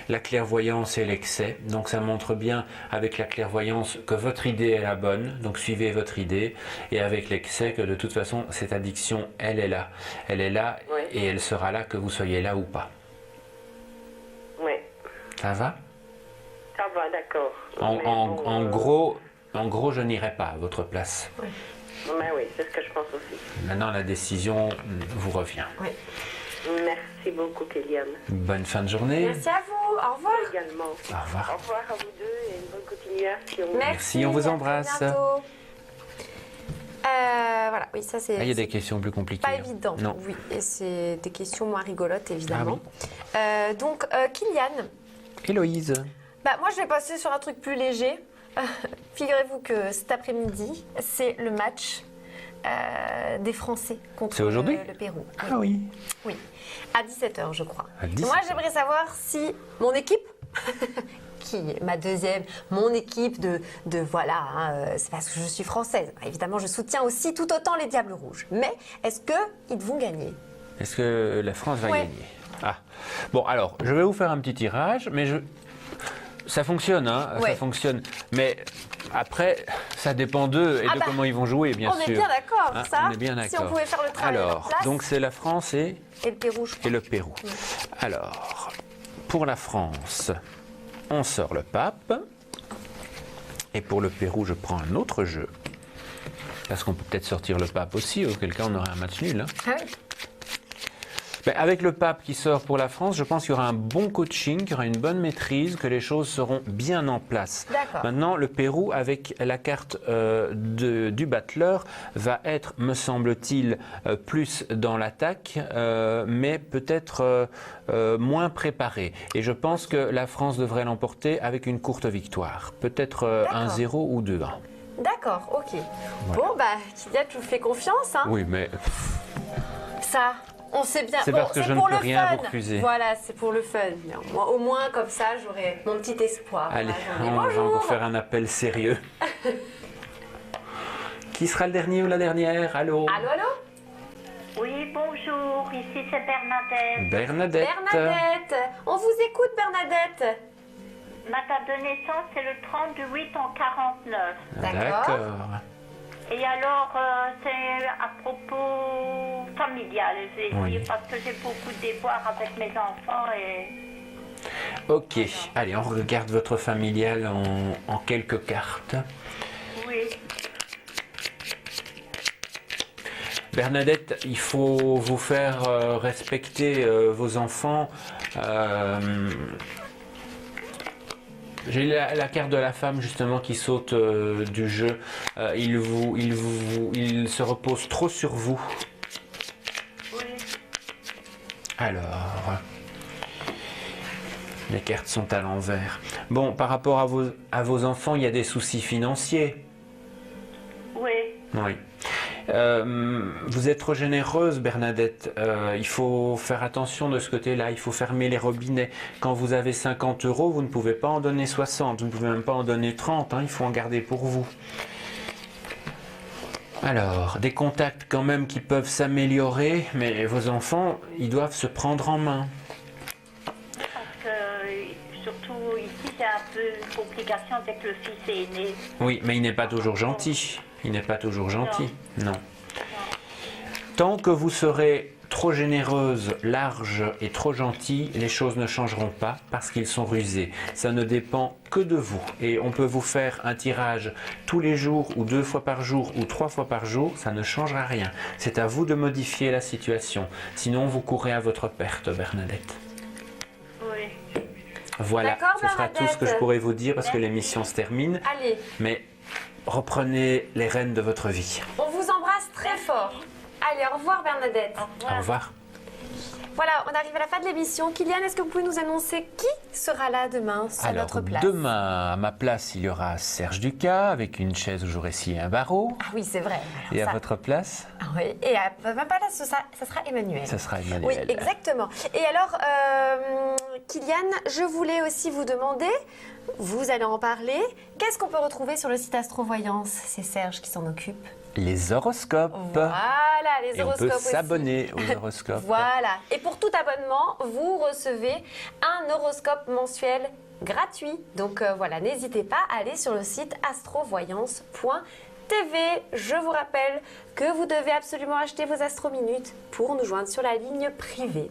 Speaker 2: la clairvoyance et l'excès. Donc ça montre bien avec la clairvoyance que votre idée est la bonne, donc suivez votre idée, et avec l'excès que de toute façon cette addiction, elle est là. Elle est là et elle sera là que vous soyez là ou pas.
Speaker 14: Oui.
Speaker 2: Ça va?
Speaker 14: Ça va, d'accord.
Speaker 2: En gros, je n'irai pas à votre place.
Speaker 14: Oui. Mais oui, c'est ce que je pense aussi.
Speaker 2: Maintenant, la décision vous revient.
Speaker 14: Oui. Merci beaucoup, Kéliane.
Speaker 2: Bonne fin de journée.
Speaker 1: Merci à vous. Au revoir.
Speaker 14: Également.
Speaker 2: Au revoir.
Speaker 14: Au revoir à vous deux et une bonne continuation.
Speaker 2: Merci, on vous embrasse.
Speaker 1: Voilà, oui, ça c'est.
Speaker 2: Il y a des questions plus compliquées.
Speaker 1: Pas évident.
Speaker 2: Non.
Speaker 1: Oui, et c'est des questions moins rigolotes, évidemment. Donc, Kylian.
Speaker 2: Héloïse.
Speaker 1: Moi, je vais passer sur un truc plus léger. Figurez-vous que cet après-midi, c'est le match des Français contre le Pérou.
Speaker 2: Ah oui.
Speaker 1: Oui, à 17h, je crois.
Speaker 2: À 17h.
Speaker 1: Moi, j'aimerais savoir si mon équipe, qui est mon équipe de voilà, c'est parce que je suis française. Évidemment, je soutiens aussi tout autant les Diables Rouges. Mais est-ce qu'ils vont gagner?
Speaker 2: Est-ce que la France va gagner? Bon, alors, je vais vous faire un petit tirage, mais ça fonctionne, hein, ça fonctionne. Mais après, ça dépend d'eux et de comment ils vont jouer, bien sûr.
Speaker 1: On est bien d'accord,
Speaker 2: on est bien d'accord.
Speaker 1: Si on pouvait faire le travail à leur place.
Speaker 2: Donc c'est la France et
Speaker 1: le Pérou.
Speaker 2: Et le Pérou. Oui. Alors, pour la France, on sort le pape. Et pour le Pérou, je prends un autre jeu. Parce qu'on peut peut-être sortir le pape aussi, auquel cas on aurait un match nul. Hein.
Speaker 1: Ah oui.
Speaker 2: Avec le pape qui sort pour la France, je pense qu'il y aura un bon coaching, qu'il y aura une bonne maîtrise, que les choses seront bien en place. Maintenant, le Pérou, avec la carte du battleur, va être, me semble-t-il, plus dans l'attaque, mais peut-être moins préparé. Et je pense que la France devrait l'emporter avec une courte victoire. Peut-être 1-0 ou 2-1.
Speaker 1: D'accord, ok. Voilà. Bon, Kylian, je vous fais confiance. Hein.
Speaker 2: Oui, mais...
Speaker 1: Ça... On sait bien.
Speaker 2: C'est parce que je ne peux rien vous refuser.
Speaker 1: Voilà, c'est pour le fun. Moi, au moins, comme ça, j'aurai mon petit espoir.
Speaker 2: Allez, on va encore faire un appel sérieux. Qui sera le dernier ou la dernière? Allô?
Speaker 1: Allô, allô?
Speaker 15: Oui, bonjour, ici c'est Bernadette.
Speaker 2: Bernadette.
Speaker 1: Bernadette, on vous écoute, Bernadette.
Speaker 15: Ma date de naissance, c'est le 30 du 8 en 49.
Speaker 2: D'accord.
Speaker 15: Et alors, c'est à propos familial, parce que j'ai beaucoup de déboires avec mes enfants et...
Speaker 2: Ok, allez, on regarde votre familial en quelques cartes.
Speaker 15: Oui.
Speaker 2: Bernadette, il faut vous faire respecter vos enfants. J'ai la carte de la femme justement qui saute du jeu. Il se repose trop sur vous.
Speaker 15: Oui.
Speaker 2: Alors, les cartes sont à l'envers. Bon, par rapport à vos enfants, il y a des soucis financiers.
Speaker 15: Oui.
Speaker 2: Oui. Vous êtes trop généreuse, Bernadette. Il faut faire attention de ce côté-là. Il faut fermer les robinets. Quand vous avez 50 €, vous ne pouvez pas en donner 60. Vous ne pouvez même pas en donner 30. Hein, il faut en garder pour vous. Alors, des contacts quand même qui peuvent s'améliorer, mais vos enfants, ils doivent se prendre en main.
Speaker 15: Parce que, surtout ici, c'est un peu une complication avec le fils aîné.
Speaker 2: Oui, mais il n'est pas toujours gentil. Il n'est pas toujours gentil, non. Tant que vous serez trop généreuse, large et trop gentille, les choses ne changeront pas parce qu'ils sont rusés. Ça ne dépend que de vous. Et on peut vous faire un tirage tous les jours ou 2 fois par jour ou 3 fois par jour, ça ne changera rien. C'est à vous de modifier la situation. Sinon, vous courez à votre perte, Bernadette.
Speaker 15: Oui.
Speaker 2: Voilà, ce sera tout ce que je pourrais vous dire parce que l'émission se termine.
Speaker 1: Allez.
Speaker 2: Mais reprenez les rênes de votre vie.
Speaker 1: On vous embrasse très fort. Allez, au revoir Bernadette.
Speaker 2: Au revoir.
Speaker 1: Voilà, on arrive à la fin de l'émission. Kylian, est-ce que vous pouvez nous annoncer qui sera là demain à notre place?
Speaker 11: Demain, à ma place, il y aura Serge Ducas avec une chaise où j'aurai scié un barreau.
Speaker 1: Ah oui, c'est vrai.
Speaker 11: Et à votre place?
Speaker 1: Ah oui, et à ma place, ça sera Emmanuel.
Speaker 11: Ça sera Emmanuel.
Speaker 1: Oui, exactement. Et alors, Kylian, je voulais aussi vous demander, vous allez en parler, qu'est-ce qu'on peut retrouver sur le site Astrovoyance? C'est Serge qui s'en occupe.
Speaker 11: Les horoscopes.
Speaker 1: Voilà, les horoscopes
Speaker 11: Et on peut
Speaker 1: aussi.
Speaker 11: s'abonner aux horoscopes.
Speaker 1: Voilà. Et pour tout abonnement, vous recevez un horoscope mensuel gratuit. Donc voilà, n'hésitez pas à aller sur le site astrovoyance.tv. Je vous rappelle que vous devez absolument acheter vos astrominutes pour nous joindre sur la ligne privée.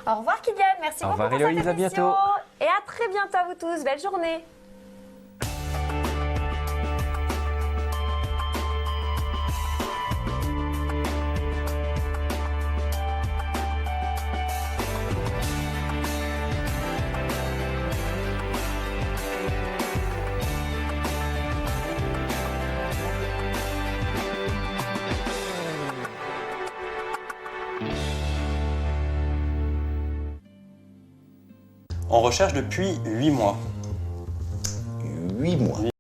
Speaker 1: Au revoir Kylian, merci beaucoup pour
Speaker 11: Héloïse,
Speaker 1: cette
Speaker 11: à
Speaker 1: émission.
Speaker 11: bientôt.
Speaker 1: Et à très bientôt à vous tous. Belle journée.
Speaker 16: On recherche depuis 8 mois.
Speaker 17: 8 mois.